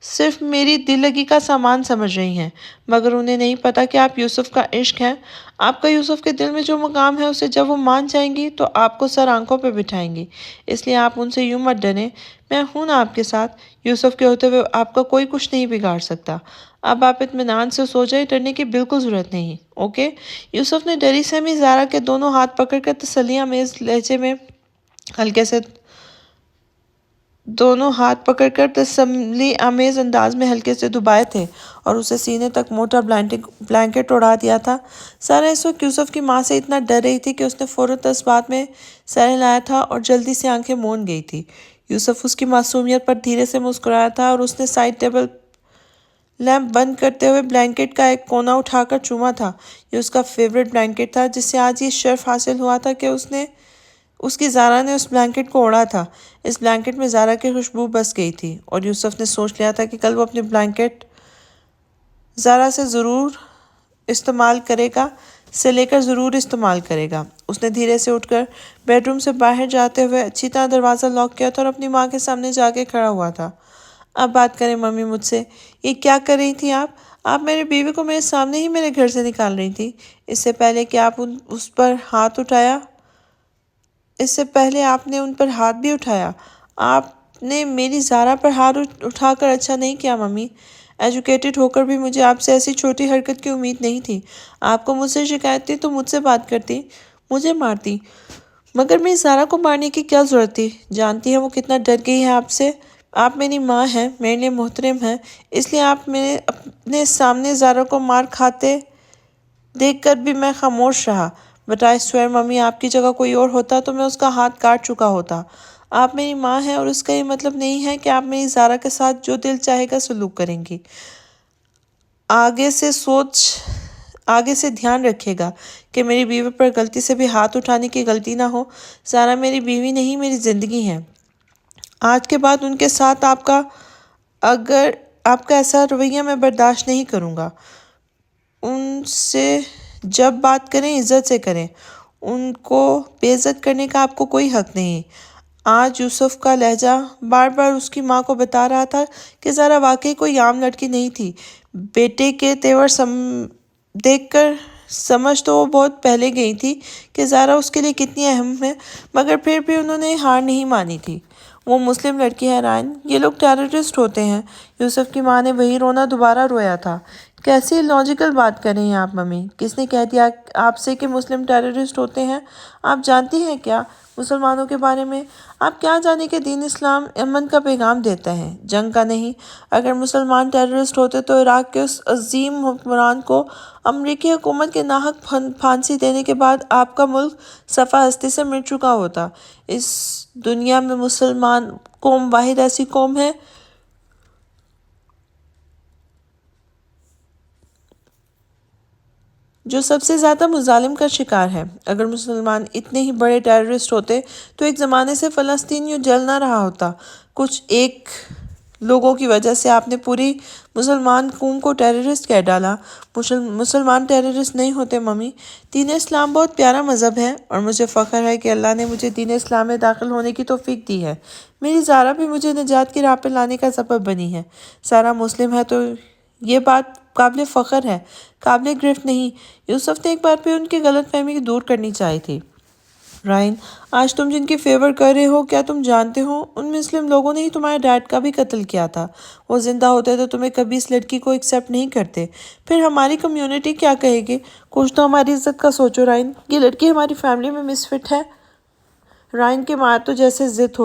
صرف میری دل لگی کا سامان سمجھ رہی ہیں، مگر انہیں نہیں پتا کہ آپ یوسف کا عشق ہیں۔ آپ کا یوسف کے دل میں جو مقام ہے اسے جب وہ مان جائیں گی تو آپ کو سر آنکھوں پہ بٹھائیں گی، اس لیے آپ ان سے یوں مت ڈریں، میں ہوں نا آپ کے ساتھ۔ یوسف کے ہوتے ہوئے آپ کا کوئی کچھ نہیں بگاڑ سکتا۔ اب آپ اطمینان سے سو جائیں، ڈرنے کی بالکل ضرورت نہیں، اوکے؟ یوسف نے ڈری سہمی زارا کے دونوں ہاتھ پکڑ کر تسلی آمیز انداز میں ہلکے سے دبائے تھے اور اسے سینے تک موٹا بلینکٹ اڑا دیا تھا۔ زارا اس وقت یوسف کی ماں سے اتنا ڈر رہی تھی کہ اس نے فوراً اس بات میں سہ لایا تھا اور جلدی سے آنکھیں موند گئی تھی۔ یوسف اس کی معصومیت پر دھیرے سے مسکرایا تھا اور اس نے سائیڈ ٹیبل لیمپ بند کرتے ہوئے بلینکٹ کا ایک کونا اٹھا کر چوما تھا۔ یہ اس کا فیورٹ بلینکٹ تھا جس سے آج یہ شرف حاصل ہوا تھا کہ اس کی زارا نے اس بلینکٹ کو اوڑھا تھا۔ اس بلینکٹ میں زارا کی خوشبو بس گئی تھی اور یوسف نے سوچ لیا تھا کہ کل وہ اپنی بلینکٹ زارا سے لے کر ضرور استعمال کرے گا۔ اس نے دھیرے سے اٹھ کر بیڈ روم سے باہر جاتے ہوئے اچھی طرح دروازہ لاک کیا تھا اور اپنی ماں کے سامنے جا کے کھڑا ہوا تھا۔ اب بات کریں ممی مجھ سے، یہ کیا کر رہی تھی آپ میری بیوی کو میرے سامنے ہی میرے گھر سے نکال رہی تھی، اس سے پہلے آپ نے ان پر ہاتھ بھی اٹھایا۔ آپ نے میری زارا پر ہاتھ اٹھا کر اچھا نہیں کیا ممی، ایجوکیٹڈ ہو کر بھی مجھے آپ سے ایسی چھوٹی حرکت کی امید نہیں تھی۔ آپ کو مجھ سے شکایت تھی تو مجھ سے بات کرتی، مجھے مارتی، مگر میری زارا کو مارنے کی کیا ضرورت تھی؟ جانتی ہیں وہ کتنا ڈر گئی ہے آپ سے؟ آپ میری ماں ہیں، میرے لیے محترم ہیں، اس لیے آپ اپنے سامنے زارا کو مار کھاتے دیکھ کر بھی میں خاموش رہا۔ بٹ آئی سویئر ممی، آپ کی جگہ کوئی اور ہوتا تو میں اس کا ہاتھ کاٹ چکا ہوتا۔ آپ میری ماں ہیں اور اس کا یہ مطلب نہیں ہے کہ آپ میری زارا کے ساتھ جو دل چاہے گا سلوک کریں گی۔ آگے سے دھیان رکھیے گا کہ میری بیوی پر غلطی سے بھی ہاتھ اٹھانے کی غلطی نہ ہو۔ زارا میری بیوی نہیں، میری زندگی ہے۔ آج کے بعد ان کے ساتھ آپ کا ایسا رویہ میں برداشت نہیں کروں گا۔ ان سے جب بات کریں عزت سے کریں، ان کو بے عزت کرنے کا آپ کو کوئی حق نہیں۔ آج یوسف کا لہجہ بار بار اس کی ماں کو بتا رہا تھا کہ زارا واقعی کوئی عام لڑکی نہیں تھی۔ بیٹے کے تیور دیکھ کر سمجھ تو وہ بہت پہلے گئی تھی کہ زارا اس کے لیے کتنی اہم ہے، مگر پھر بھی انہوں نے ہار نہیں مانی تھی۔ وہ مسلم لڑکی ہے رائن، یہ لوگ ٹیررسٹ ہوتے ہیں۔ یوسف کی ماں نے وہی رونا دوبارہ رویا تھا۔ کیسی لاجیکل بات کر رہی ہیں آپ ممی؟ کس نے کہہ دیا آپ سے کہ مسلم ٹیررسٹ ہوتے ہیں؟ آپ جانتی ہیں کیا مسلمانوں کے بارے میں؟ آپ کیا جانے کہ دین اسلام امن کا پیغام دیتا ہے، جنگ کا نہیں۔ اگر مسلمان ٹیررسٹ ہوتے تو عراق کے اس عظیم حکمران کو امریکی حکومت کے ناحق پھانسی دینے کے بعد آپ کا ملک صفحہ ہستی سے مٹ چکا ہوتا۔ اس دنیا میں مسلمان قوم واحد ایسی قوم ہے جو سب سے زیادہ مظالم کا شکار ہے۔ اگر مسلمان اتنے ہی بڑے ٹیررسٹ ہوتے تو ایک زمانے سے فلسطین یوں جل نہ رہا ہوتا۔ کچھ ایک لوگوں کی وجہ سے آپ نے پوری مسلمان قوم کو ٹیررسٹ کہہ ڈالا۔ مسلمان ٹیررسٹ نہیں ہوتے ممی۔ دین اسلام بہت پیارا مذہب ہے اور مجھے فخر ہے کہ اللہ نے مجھے دین اسلام میں داخل ہونے کی توفیق دی ہے۔ میری زارا بھی مجھے نجات کی راہ پہ لانے کا سبب بنی ہے۔ سارا مسلم ہے تو یہ بات قابل فخر ہے، قابل گرفت نہیں۔ یوسف نے ایک بار پھر ان کی غلط فہمی دور کرنی چاہی تھی۔ رائن، آج تم جن کی فیور کر رہے ہو، کیا تم جانتے ہو ان مسلم لوگوں نے ہی تمہارے ڈیڈ کا بھی قتل کیا تھا۔ وہ زندہ ہوتے تو تمہیں کبھی اس لڑکی کو ایکسیپٹ نہیں کرتے۔ پھر ہماری کمیونٹی کیا کہے گی؟ کچھ تو ہماری عزت کا سوچو رائن، یہ لڑکی ہماری فیملی میں مس فٹ ہے۔ رائن کی ماں تو جیسے ضد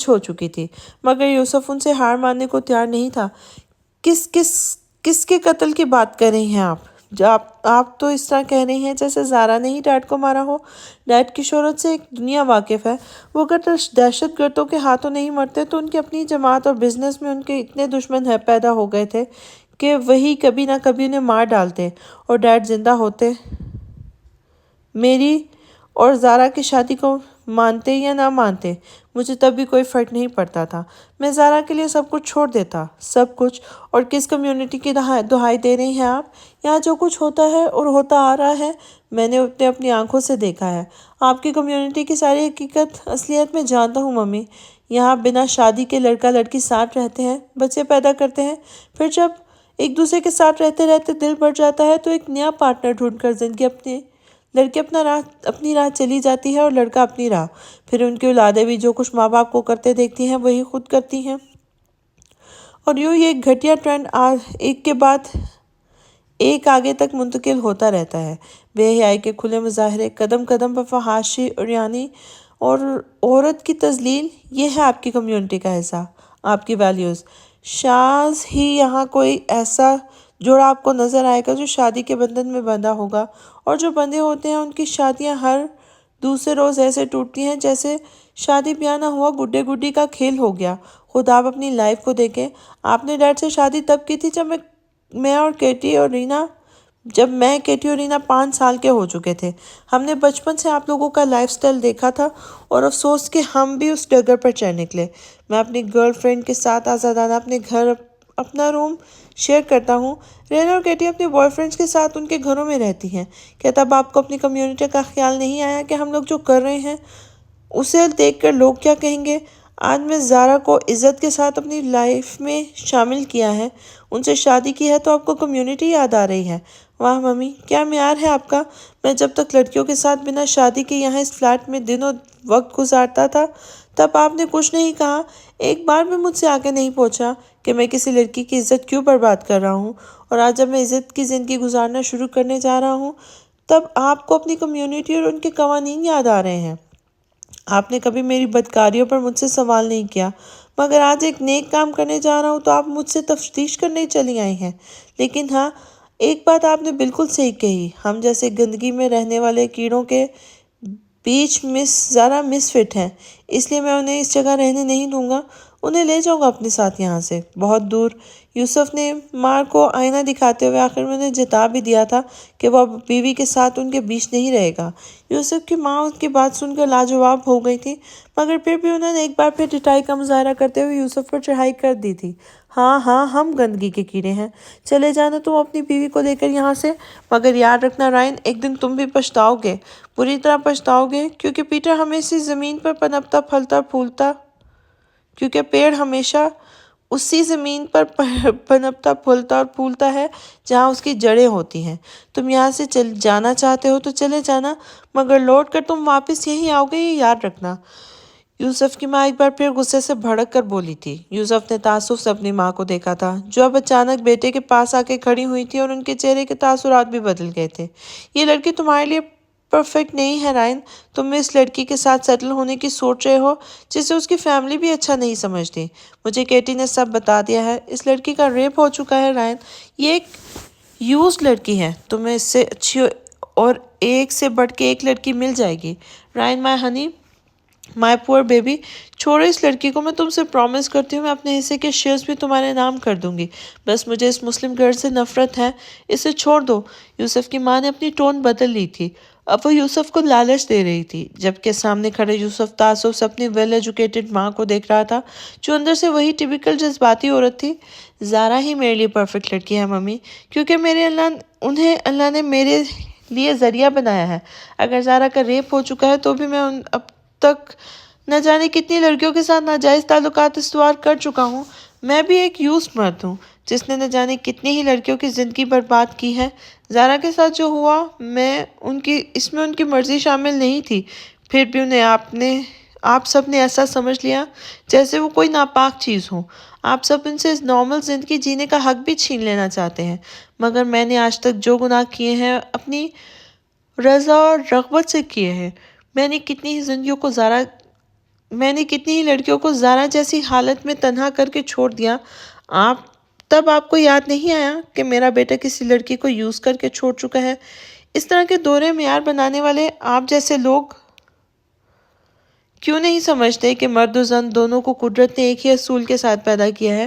ہو چکی تھی، مگر یوسف ان سے ہار ماننے کو تیار نہیں تھا۔ کس کے قتل کی بات کر رہی ہیں آپ تو اس طرح کہہ رہی ہیں جیسے زارا نے ہی ڈیڈ کو مارا ہو۔ ڈیڈ کی شہرت سے ایک دنیا واقف ہے۔ وہ اگر دہشت گردوں کے ہاتھوں نہیں مرتے تو ان کی اپنی جماعت اور بزنس میں ان کے اتنے دشمن پیدا ہو گئے تھے کہ وہی کبھی نہ کبھی انہیں مار ڈالتے، اور ڈیڈ زندہ ہوتے میری اور زارا کی شادی کو مانتے یا نہ مانتے، مجھے تب بھی کوئی فرق نہیں پڑتا تھا۔ میں زارا کے لیے سب کچھ چھوڑ دیتا، سب کچھ۔ اور کس کمیونٹی کی دہائی دے رہی ہیں آپ؟ یہاں جو کچھ ہوتا ہے اور ہوتا آ رہا ہے میں نے اپنی آنکھوں سے دیکھا ہے۔ آپ کی کمیونٹی کی ساری حقیقت اصلیت میں جانتا ہوں ممی۔ یہاں بنا شادی کے لڑکا لڑکی ساتھ رہتے ہیں، بچے پیدا کرتے ہیں، پھر جب ایک دوسرے کے ساتھ رہتے رہتے دل بڑھ جاتا ہے تو ایک نیا پارٹنر ڈھونڈ کر زندگی لڑکی اپنی راہ چلی جاتی ہے اور لڑکا اپنی راہ۔ پھر ان کی اولادیں بھی جو کچھ ماں باپ کو کرتے دیکھتی ہیں وہی خود کرتی ہیں، اور یوں یہ گھٹیا ٹرینڈ ایک کے بعد ایک آگے تک منتقل ہوتا رہتا ہے۔ بے حیائی کے کھلے مظاہرے، قدم قدم پر فحاشی، عریانی اور عورت کی تذلیل، یہ ہے آپ کی کمیونٹی کا حصہ، آپ کی ویلیوز۔ شاز ہی یہاں کوئی ایسا جوڑا آپ کو نظر آئے گا جو شادی کے بندھن میں بندھا ہوگا، اور جو بندھے ہوتے ہیں ان کی شادیاں ہر دوسرے روز ایسے ٹوٹتی ہیں جیسے شادی بیاہ نہ ہوا گڈے گڈی کا کھیل ہو گیا۔ خود آپ اپنی لائف کو دیکھیں۔ آپ نے ڈیڈ سے شادی تب کی تھی جب میں کیٹی اور رینا 5 سال کے ہو چکے تھے۔ ہم نے بچپن سے آپ لوگوں کا لائف سٹائل دیکھا تھا اور افسوس کہ ہم بھی اس ڈگر پر چڑھ نکلے۔ میں اپنی گرل فرینڈ کے ساتھ آزادانہ اپنے گھر اپنا روم شیئر کرتا ہوں۔ رینا اور کیٹی اپنے بوائے فرینڈز کے ساتھ ان کے گھروں میں رہتی ہیں۔ کیا تب آپ کو اپنی کمیونٹی کا خیال نہیں آیا کہ ہم لوگ جو کر رہے ہیں اسے دیکھ کر لوگ کیا کہیں گے؟ آج میں زارا کو عزت کے ساتھ اپنی لائف میں شامل کیا ہے، ان سے شادی کی ہے، تو آپ کو کمیونٹی یاد آ رہی ہے؟ واہ ممی، کیا معیار ہے آپ کا! میں جب تک لڑکیوں کے ساتھ بنا شادی کے یہاں اس فلیٹ میں دنوں وقت گزارتا تھا تب آپ نے کچھ نہیں کہا، ایک بار بھی مجھ سے آگے نہیں پوچھا کہ میں کسی لڑکی کی عزت کیوں برباد کر رہا ہوں۔ اور آج جب میں عزت کی زندگی گزارنا شروع کرنے جا رہا ہوں تب آپ کو اپنی کمیونٹی اور ان کے قوانین یاد آ رہے ہیں۔ آپ نے کبھی میری بدکاریوں پر مجھ سے سوال نہیں کیا، مگر آج ایک نیک کام کرنے جا رہا ہوں تو آپ مجھ سے تفتیش کرنے چلی آئی ہیں۔ لیکن ہاں، ایک بات آپ نے بالکل صحیح کہی، ہم جیسے گندگی میں رہنے والے کیڑوں کے بیچ ذرا مس فٹ ہیں، اس لیے میں انہیں اس جگہ رہنے نہیں دوں گا، انہیں لے جاؤں گا اپنے ساتھ یہاں سے، بہت دور۔ یوسف نے مار کو آئینہ دکھاتے ہوئے آخر میں انہیں جتا بھی دیا تھا کہ وہ بیوی کے ساتھ ان کے بیچ نہیں رہے گا۔ یوسف کی ماں ان کی بات سن کر لاجواب ہو گئی تھی، مگر پھر بھی انہوں نے ایک بار پھر ڈٹائی کا مظاہرہ کرتے ہوئے یوسف پر چڑھائی کر دی تھی۔ ہاں ہاں، ہم گندگی کے کیڑے ہیں، چلے جانا تم اپنی بیوی کو لے کر یہاں سے، مگر یاد رکھنا رائن، ایک دن تم بھی پچھتاؤ گے، بری طرح پچھتاؤ گے، کیونکہ پیٹر ہمیشہ زمین پر پنپتا پھلتا پھولتا کیونکہ پیڑ ہمیشہ اسی زمین پر پنپتا پھولتا اور پھولتا ہے جہاں اس کی جڑیں ہوتی ہیں۔ تم یہاں سے جانا چاہتے ہو تو چلے جانا، مگر لوٹ کر تم واپس یہیں آؤ گے، یہ یاد رکھنا۔ یوسف کی ماں ایک بار پھر غصے سے بھڑک کر بولی تھی۔ یوسف نے تعصب سے اپنی ماں کو دیکھا تھا، جو اب اچانک بیٹے کے پاس آ کے کھڑی ہوئی تھی، اور ان کے چہرے کے تاثرات بھی بدل گئے تھے۔ یہ لڑکی تمہارے لیے پرفیکٹ نہیں ہے رائن۔ تم اس لڑکی کے ساتھ سیٹل ہونے کی سوچ رہے ہو جسے اس کی فیملی بھی اچھا نہیں سمجھتی۔ مجھے کیٹی نے سب بتا دیا ہے۔ اس لڑکی کا ریپ ہو چکا ہے رائن۔ یہ ایک یوزڈ لڑکی ہے۔ تمہیں اس سے اچھی اور ایک سے بڑھ کے ایک لڑکی مل جائے گی۔ رائن مائی ہنی، مائی پور بیبی، چھوڑو اس لڑکی کو۔ میں تم سے پرومس کرتی ہوں میں اپنے حصے کے شیئرز بھی تمہارے نام کر دوں گی۔ بس مجھے اس مسلم گرل سے نفرت ہے، اسے چھوڑ دو۔ یوسف کی ماں نے اپنی ٹون بدل لی تھی۔ اب وہ یوسف کو لالچ دے رہی تھی، جبکہ سامنے کھڑے یوسف تعصب سے اپنی ویل ایجوکیٹڈ ماں کو دیکھ رہا تھا، جو اندر سے وہی ٹپیکل جذباتی عورت تھی۔ زارا ہی میرے لیے پرفیکٹ لڑکی ہے ممی، کیونکہ انہیں اللہ نے میرے لیے ذریعہ بنایا ہے۔ اگر زارا کا ریپ ہو چکا ہے تو بھی میں اب تک نہ جانے کتنی لڑکیوں کے ساتھ ناجائز تعلقات استوار کر چکا ہوں۔ میں بھی ایک یوزڈ مرد ہوں جس نے نہ جانے کتنی ہی لڑکیوں کی زندگی برباد کی ہے۔ زارا کے ساتھ جو ہوا اس میں ان کی مرضی شامل نہیں تھی، پھر بھی انہیں آپ سب نے ایسا سمجھ لیا جیسے وہ کوئی ناپاک چیز ہو۔ آپ سب ان سے نارمل زندگی جینے کا حق بھی چھین لینا چاہتے ہیں، مگر میں نے آج تک جو گناہ کیے ہیں اپنی رضا اور رغبت سے کیے ہیں۔ میں نے کتنی ہی لڑکیوں کو زارا جیسی حالت میں تنہا کر کے چھوڑ دیا۔ تب آپ کو یاد نہیں آیا کہ میرا بیٹا کسی لڑکی کو یوز کر کے چھوڑ چکا ہے؟ اس طرح کے دورے معیار بنانے والے آپ جیسے لوگ کیوں نہیں سمجھتے کہ مرد و زن دونوں کو قدرت نے ایک ہی اصول کے ساتھ پیدا کیا ہے؟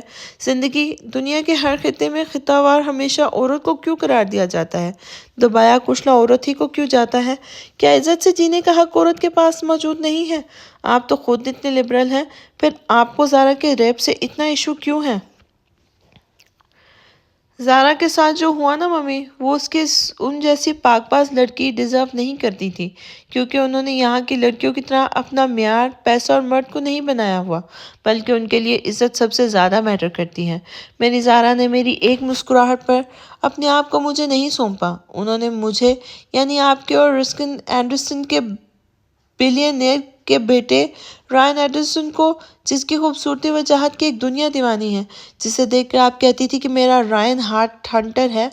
دنیا کے ہر خطے میں خطہ وار ہمیشہ عورت کو کیوں قرار دیا جاتا ہے؟ دبایا کچلا عورت ہی کو کیوں جاتا ہے؟ کیا عزت سے جینے کا حق عورت کے پاس موجود نہیں ہے؟ آپ تو خود اتنے لبرل ہیں، پھر آپ کو زارا کے ریپ سے اتنا ایشو کیوں ہے؟ زارا کے ساتھ جو ہوا نا ممی، وہ ان جیسی پاک باز لڑکی ڈیزرو نہیں کرتی تھی، کیونکہ انہوں نے یہاں کی لڑکیوں کی طرح اپنا معیار پیسہ اور مرد کو نہیں بنایا ہوا، بلکہ ان کے لیے عزت سب سے زیادہ میٹر کرتی ہے۔ میری زارا نے میری ایک مسکراہٹ پر اپنے آپ کو مجھے نہیں سونپا۔ انہوں نے مجھے، یعنی آپ کے اور رسکن اینڈرسن کے بلینئر کے بیٹے رائن ایڈرسن کو، جس کی خوبصورتی و جہت کی ایک دنیا دیوانی ہے، جسے دیکھ کر آپ کہتی تھی کہ میرا رائن ہارٹ ہنٹر ہے،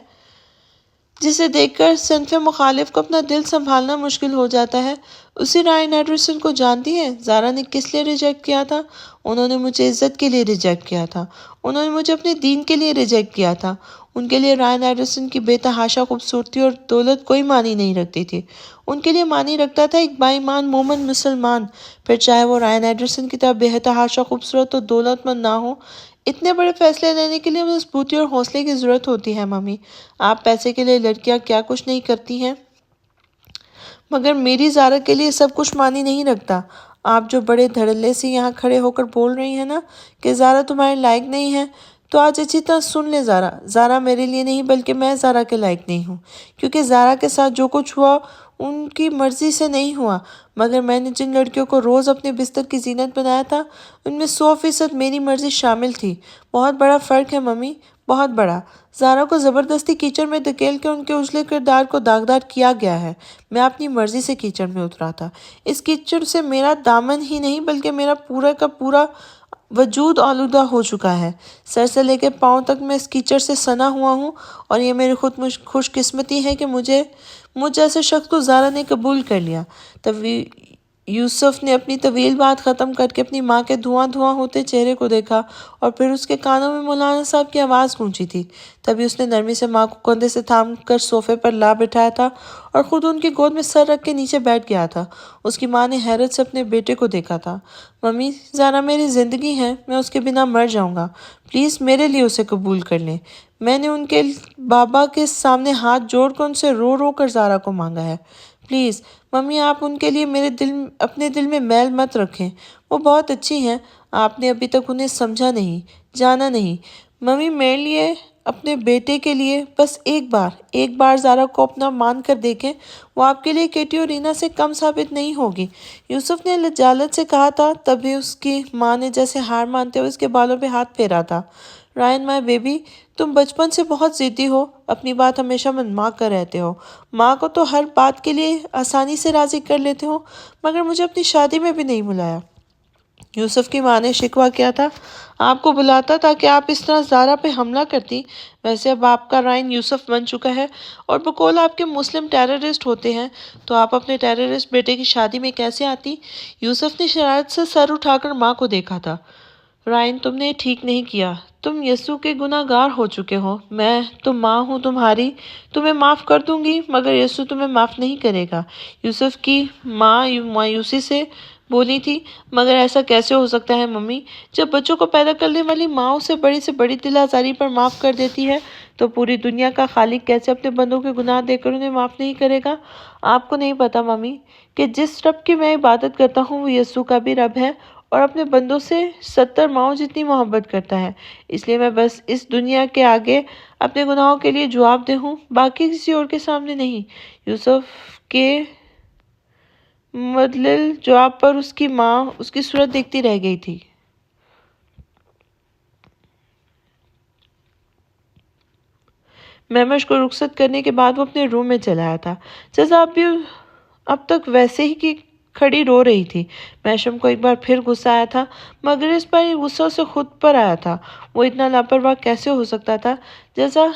جسے دیکھ کر صنف مخالف کو اپنا دل سنبھالنا مشکل ہو جاتا ہے، اسی رائن ایڈرسن کو جانتی ہے زارا نے کس لیے ریجیکٹ کیا تھا؟ انہوں نے مجھے عزت کے لیے ریجیکٹ کیا تھا، انہوں نے مجھے اپنے دین کے لیے ریجیکٹ کیا تھا۔ ان کے لیے رائن ایڈرسن کی بے تحاشا خوبصورتی اور دولت کوئی معنی نہیں رکھتی تھی، ان کے لیے معنی رکھتا تھا ایک باایمان مومن مسلمان، پھر چاہے وہ رائن ایڈرسن کی طرح بے تحاشا خوبصورت اور دولت مند نہ ہو۔ اتنے بڑے فیصلے لینے کے لیے مضبوطی اور حوصلے کی ضرورت ہوتی ہے ممی۔ آپ پیسے کے لیے لڑکیاں کیا کچھ نہیں کرتی ہیں، مگر میری زارا کے لیے سب کچھ معنی نہیں رکھتا۔ آپ جو بڑے دھڑلے سے یہاں کھڑے ہو کر بول رہی ہیں نا کہ زارا تمہارے لائق نہیں ہے، تو آج اچھی طرح سن لے زارا میرے لیے نہیں بلکہ میں زارا کے لائق نہیں ہوں، کیونکہ زارا کے ساتھ جو کچھ ہوا ان کی مرضی سے نہیں ہوا، مگر میں نے جن لڑکیوں کو روز اپنے بستر کی زینت بنایا تھا ان میں 100% میری مرضی شامل تھی۔ بہت بڑا فرق ہے ممی، بہت بڑا۔ زارا کو زبردستی کیچڑ میں دھکیل کے ان کے اجلے کردار کو داغدار کیا گیا ہے۔ میں اپنی مرضی سے کیچڑ میں اترا تھا۔ اس کیچڑ سے میرا دامن ہی نہیں بلکہ میرا پورا کا پورا وجود آلودہ ہو چکا ہے۔ سر سے لے کے پاؤں تک میں اس کیچڑ سے سنا ہوا ہوں، اور یہ میری خود خوش قسمتی ہے کہ مجھ جیسے شخص کو زارا نے قبول کر لیا۔ تب یوسف نے اپنی طویل بات ختم کر کے اپنی ماں کے دھواں ہوتے چہرے کو دیکھا، اور پھر اس کے کانوں میں مولانا صاحب کی آواز گونجی تھی۔ تبھی اس نے نرمی سے ماں کو کندھے سے تھام کر صوفے پر لا بٹھایا تھا اور خود ان کی گود میں سر رکھ کے نیچے بیٹھ گیا تھا۔ اس کی ماں نے حیرت سے اپنے بیٹے کو دیکھا تھا۔ ممی، زارا میری زندگی ہے، میں اس کے بنا مر جاؤں گا، پلیز میرے لیے اسے قبول کر لیں۔ میں نے ان کے بابا کے سامنے ہاتھ جوڑ کر ان سے رو رو کر زارا کو مانگا ہے۔ پلیز ممی، آپ ان کے لیے اپنے دل میں میل مت رکھیں، وہ بہت اچھی ہیں، آپ نے ابھی تک انہیں سمجھا نہیں، جانا نہیں۔ ممی، میرے لیے، اپنے بیٹے کے لیے بس ایک بار زارا کو اپنا مان کر دیکھیں، وہ آپ کے لیے کیٹی اور رینا سے کم ثابت نہیں ہوگی۔ یوسف نے لجاجت سے کہا تھا، تبھی اس کی ماں نے جیسے ہار مانتے ہوئے اس کے بالوں پہ ہاتھ پھیرا تھا۔ رائن مائی بیبی، تم بچپن سے بہت ضدی ہو، اپنی بات ہمیشہ منوا کر رہتے ہو، ماں کو تو ہر بات کے لیے آسانی سے راضی کر لیتے ہو، مگر مجھے اپنی شادی میں بھی نہیں بلایا۔ یوسف کی ماں نے شکوہ کیا تھا، آپ کو بلاتا تاکہ آپ اس طرح زارا پہ حملہ کرتی۔ ویسے اب آپ کا رائن یوسف بن چکا ہے اور بقول آپ کے مسلم ٹیررسٹ ہوتے ہیں، تو آپ اپنے ٹیررسٹ بیٹے کی شادی میں کیسے آتی؟ یوسف نے شرارت سے سر اٹھا کر ماں کو دیکھا تھا۔ رائن، تم نے ٹھیک نہیں کیا، تم یسوع کے گناہ گار ہو چکے ہو۔ میں تو ماں ہوں تمہاری، تمہیں معاف کر دوں گی، مگر یسوع تمہیں معاف نہیں کرے گا۔ یوسف کی ماں مایوسی سے بولی تھی، مگر ایسا کیسے ہو سکتا ہے ممی؟ جب بچوں کو پیدا کرنے والی ماں اسے بڑی سے بڑی دل آزاری پر معاف کر دیتی ہے، تو پوری دنیا کا خالق کیسے اپنے بندوں کے گناہ دے کر انہیں معاف نہیں کرے گا؟ آپ کو نہیں پتا ممی کہ جس رب کی میں عبادت کرتا ہوں وہ یسوع کا بھی رب ہے اور اپنے بندوں سے 70 ماؤں جتنی محبت کرتا ہے۔ اس لیے میں بس اس دنیا کے آگے اپنے گناہوں کے لیے جواب دہ ہوں، باقی کسی اور کے سامنے نہیں۔ یوسف کے مدلل جواب پر اس کی ماں اس کی صورت دیکھتی رہ گئی تھی۔ مہمش کو رخصت کرنے کے بعد وہ اپنے روم میں چلا آیا تھا۔ جزا اب تک ویسے ہی کی کھڑی رو رہی تھی۔ میشم کو ایک بار پھر غصہ آیا تھا، مگر اس بار یہ غصہ اسے خود پر آیا تھا۔ وہ اتنا لاپرواہ کیسے ہو سکتا تھا؟ جزا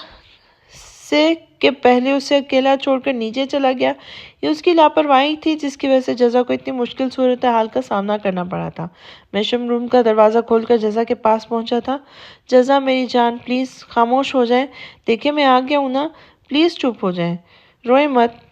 سے کہ پہلے اسے اکیلا چھوڑ کر نیچے چلا گیا۔ یہ اس کی لاپرواہی تھی جس کی وجہ سے جزا کو اتنی مشکل صورتحال کا سامنا کرنا پڑا تھا۔ میشم روم کا دروازہ کھول کر جزا کے پاس پہنچا تھا۔ جزا میری جان، پلیز خاموش ہو جائیں، دیکھیں میں آ گیا ہوں نا، پلیز چپ ہو جائیں، روئیں مت۔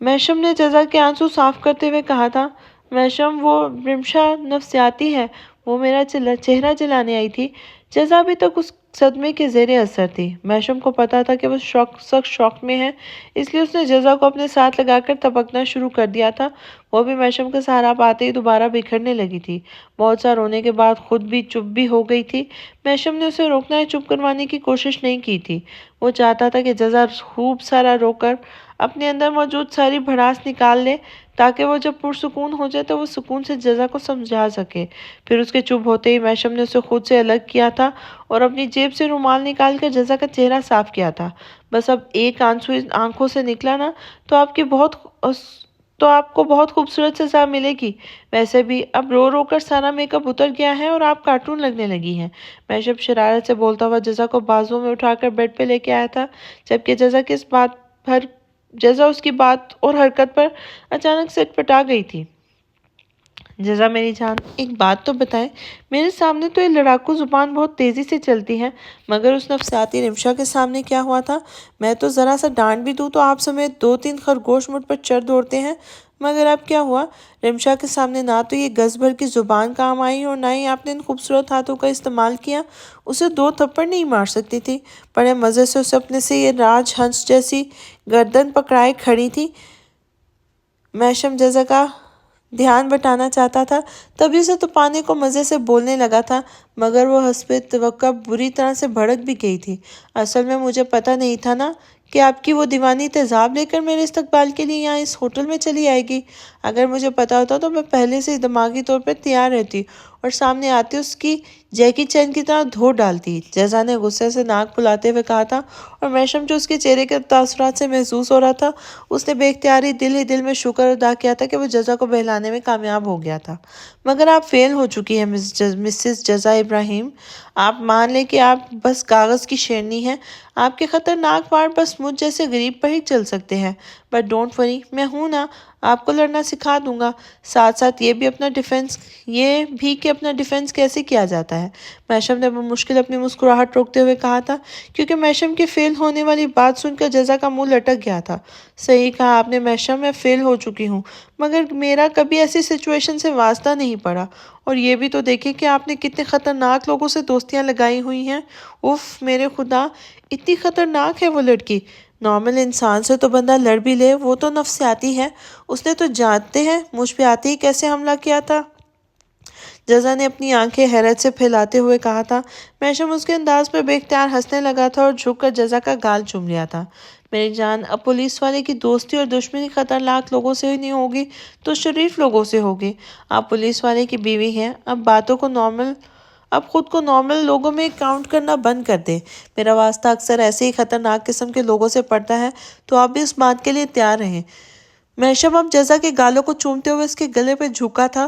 میشم نے جزا کے آنسو صاف کرتے ہوئے کہا تھا، میشم وہ رمشا نفسیاتی ہے، وہ میرا چہرہ جلانے آئی تھی۔ جزا ابھی تک اس صدمے کے زیر اثر تھی۔ میشم کو پتا تھا کہ وہ سخت شوق میں ہے، اس لیے اس نے جزا کو اپنے ساتھ لگا کر تبکنا شروع کر دیا تھا۔ وہ بھی میشم کا سہارا پاتے ہی دوبارہ بکھرنے لگی تھی۔ بہت سا رونے کے بعد خود بھی چپ بھی ہو گئی تھی۔ میشم نے اسے روکنا یا چپ کروانے کی کوشش نہیں کی تھی۔ وہ چاہتا تھا کہ جزا خوب سارا رو کر اپنے اندر موجود ساری بھڑاس نکال لے، تاکہ وہ جب پرسکون ہو جائے تو وہ سکون سے جزا کو سمجھا سکے۔ پھر اس کے چپ ہوتے ہی میشم نے اسے خود سے الگ کیا تھا اور اپنی جیب سے رومال نکال کر جزا کا چہرہ صاف کیا تھا۔ بس اب ایک آنسو آنکھوں سے نکلا نا تو آپ کو بہت خوبصورت سزا ملے گی۔ ویسے بھی اب رو رو کر سارا میک اپ اتر گیا ہے اور آپ کارٹون لگنے لگی ہیں۔ میشم شرارت سے بولتا ہوا جزا کو بازوؤں میں اٹھا کر بیڈ پہ لے کے آیا تھا، جبکہ جزا اس کی بات اور حرکت پر اچانک سے اٹپٹا گئی تھی۔ جزا میری جان، ایک بات تو بتائیں، میرے سامنے تو یہ لڑاکو زبان بہت تیزی سے چلتی ہے، مگر اس نفسیاتی رمشا کے سامنے کیا ہوا تھا؟ میں تو ذرا سا ڈانٹ بھی دوں تو آپ سمیت 2-3 خرگوش مجھ پر چڑھ دوڑتے ہیں، مگر اب کیا ہوا؟ رمشا کے سامنے نہ تو یہ گز بھر کی زبان کام آئی اور نہ ہی آپ نے ان خوبصورت ہاتھوں کا استعمال کیا۔ اسے 2 تھپڑ نہیں مار سکتی تھی؟ بڑے مزے سے اسے اپنے سے یہ راج ہنس جیسی گردن پکڑائے کھڑی تھی۔ میشم جزا کا دھیان بٹانا چاہتا تھا، تبھی اسے تو پانے کو مزے سے بولنے لگا تھا، مگر وہ حسب توقع بری طرح سے بھڑک بھی گئی تھی۔ اصل میں مجھے پتا نہیں تھا نا کہ آپ کی وہ دیوانی تیزاب لے کر میرے استقبال کے لیے یہاں اس ہوٹل میں چلی آئے گی۔ اگر مجھے پتا ہوتا تو میں پہلے سے ہی دماغی طور پر تیار رہتی اور سامنے آتے اس کی جیکی چین کی طرح دھو ڈالتی، جزا نے غصے سے ناک پھلاتے ہوئے کہا تھا، اور میشم جو اس کے چہرے کے تاثرات سے محسوس ہو رہا تھا، اس نے بے اختیاری دل ہی دل میں شکر ادا کیا تھا کہ وہ جزا کو بہلانے میں کامیاب ہو گیا تھا۔ مگر آپ فیل ہو چکی ہیں مسز جزا ابراہیم، آپ مان لیں کہ آپ بس کاغذ کی شیرنی ہیں، آپ کے خطرناک وار بس مجھ جیسے غریب پر ہی چل سکتے ہیں۔ بٹ ڈونٹ وری، میں ہوں نا، آپ کو لڑنا سکھا دوں گا، ساتھ ساتھ یہ بھی کہ اپنا ڈیفنس کیسے کیا جاتا ہے۔ میشم نے بمشکل اپنی مسکراہٹ روکتے ہوئے کہا تھا، کیونکہ میشم کے فیل ہونے والی بات سن کر جزا کا منہ لٹک گیا تھا۔ صحیح کہا آپ نے میشم، میں فیل ہو چکی ہوں، مگر میرا کبھی ایسی سچویشن سے واسطہ نہیں پڑا، اور یہ بھی تو دیکھیں کہ آپ نے کتنے خطرناک لوگوں سے دوستیاں لگائی ہوئی ہیں۔ اف میرے خدا، اتنی خطرناک ہے وہ لڑکی۔ نارمل انسان سے تو بندہ لڑ بھی لے، وہ تو نفسیاتی ہے، اس نے تو جانتے ہیں مجھ پہ آتے ہی کیسے حملہ کیا تھا۔ جزا نے اپنی آنکھیں حیرت سے پھیلاتے ہوئے کہا تھا۔ میشم اس کے انداز پہ بے اختیار ہنسنے لگا تھا اور جھک کر جزا کا گال چوم لیا تھا۔ میری جان، اب پولیس والے کی دوستی اور دشمنی خطرناک لوگوں سے ہی نہیں ہوگی تو شریف لوگوں سے ہوگی۔ آپ پولیس والے کی بیوی ہیں، اب خود کو نارمل لوگوں میں کاؤنٹ کرنا بند کر دیں۔ میرا واسطہ اکثر ایسے ہی خطرناک قسم کے لوگوں سے پڑتا ہے، تو آپ بھی اس بات کے لیے تیار رہیں۔ میشم اب جزا کے گالوں کو چومتے ہوئے اس کے گلے پہ جھکا تھا،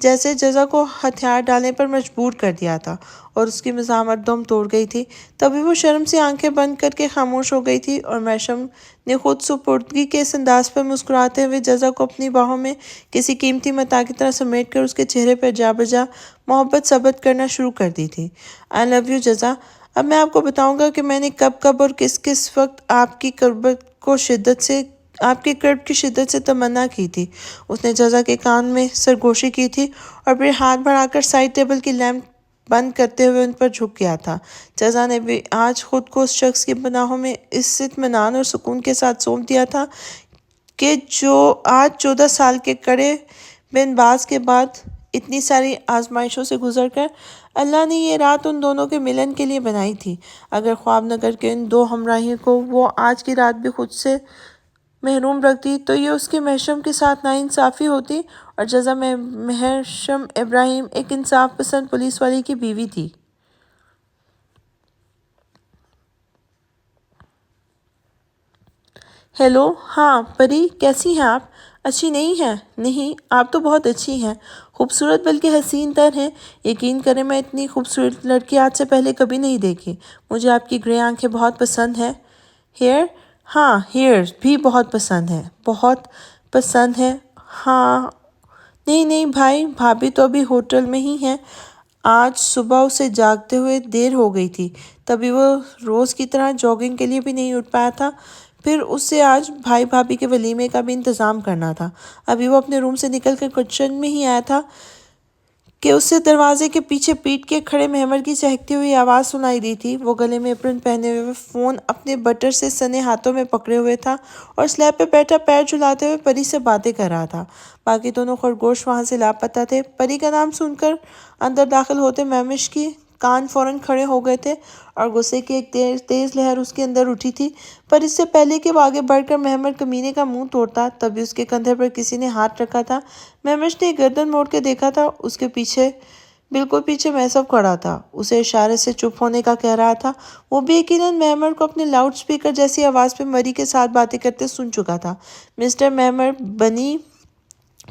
جیسے جزا کو ہتھیار ڈالنے پر مجبور کر دیا تھا اور اس کی مزاحمت دم توڑ گئی تھی۔ تبھی وہ شرم سے آنکھیں بند کر کے خاموش ہو گئی تھی اور میشم نے خود سپردگی کے اس انداز پر مسکراتے ہوئے جزا کو اپنی باہوں میں کسی قیمتی متاع کی طرح سمیٹ کر اس کے چہرے پر جا بجا محبت ثبت کرنا شروع کر دی تھی۔ I love you جزا۔ اب میں آپ کو بتاؤں گا کہ میں نے کب کب اور کس کس وقت آپ کی قرب کی شدت سے تمنا کی تھی۔ اس نے جزا کے کان میں سرگوشی کی تھی اور پھر ہاتھ بڑھا کر سائڈ ٹیبل کی لیمپ بند کرتے ہوئے ان پر جھک گیا تھا۔ جزا نے بھی آج خود کو اس شخص کی پناہوں میں اس اطمینان اور سکون کے ساتھ سونپ دیا تھا کہ جو آج 14 سال کے کڑے بن باز کے بعد اتنی ساری آزمائشوں سے گزر کر اللہ نے یہ رات ان دونوں کے ملن کے لیے بنائی تھی۔ اگر خواب نگر کے ان دو ہمراہیوں کو وہ آج کی رات بھی خود سے محروم رکھتی تو یہ اس کے میشم کے ساتھ ناانصافی ہوتی، اور جزا میشم ابراہیم ایک انصاف پسند پولیس والی کی بیوی تھی۔ ہیلو، ہاں پری، کیسی ہیں آپ؟ اچھی نہیں ہیں؟ نہیں، آپ تو بہت اچھی ہیں، خوبصورت بلکہ حسین تر ہیں۔ یقین کریں میں اتنی خوبصورت لڑکی آج سے پہلے کبھی نہیں دیکھی۔ مجھے آپ کی گرے آنکھیں بہت پسند ہیں۔ ہیئر؟ ہاں، ہیئر بھی بہت پسند ہے، بہت پسند ہے۔ ہاں، نہیں نہیں بھائی، بھابھی تو ابھی ہوٹل میں ہی ہیں۔ آج صبح اسے جاگتے ہوئے دیر ہو گئی تھی، تبھی وہ روز کی طرح جاگنگ کے لیے بھی نہیں اٹھ پایا تھا۔ پھر اس سے آج بھائی بھابھی کے ولیمے کا بھی انتظام کرنا تھا۔ ابھی وہ اپنے روم سے نکل کر کچن میں ہی آیا تھا کہ اسے دروازے کے پیچھے پیٹ کے کھڑے مہمر کی چہکتی ہوئی آواز سنائی دی تھی۔ وہ گلے میں اپرن پہنے ہوئے فون اپنے بٹر سے سنے ہاتھوں میں پکڑے ہوئے تھا اور سلیب پہ بیٹھا پیر جھلاتے ہوئے پری سے باتیں کر رہا تھا۔ باقی دونوں خرگوش وہاں سے لاپتہ تھے۔ پری کا نام سن کر اندر داخل ہوتے مہمش کی کان فوراً کھڑے ہو گئے تھے اور غصے کی ایک تیز لہر اس کے اندر اٹھی تھی، پر اس سے پہلے کہ وہ آگے بڑھ کر مہمر کمینے کا منہ توڑتا تبھی اس کے کندھے پر کسی نے ہاتھ رکھا تھا۔ مہمش نے گردن موڑ کے دیکھا تھا، اس کے پیچھے بالکل پیچھے میسف کھڑا تھا، اسے اشارے سے چپ ہونے کا کہہ رہا تھا۔ وہ بھی یقیناً مہمر کو اپنے لاؤڈ سپیکر جیسی آواز پہ مری کے ساتھ باتیں کرتے سن چکا تھا۔ مسٹر مہمر بنی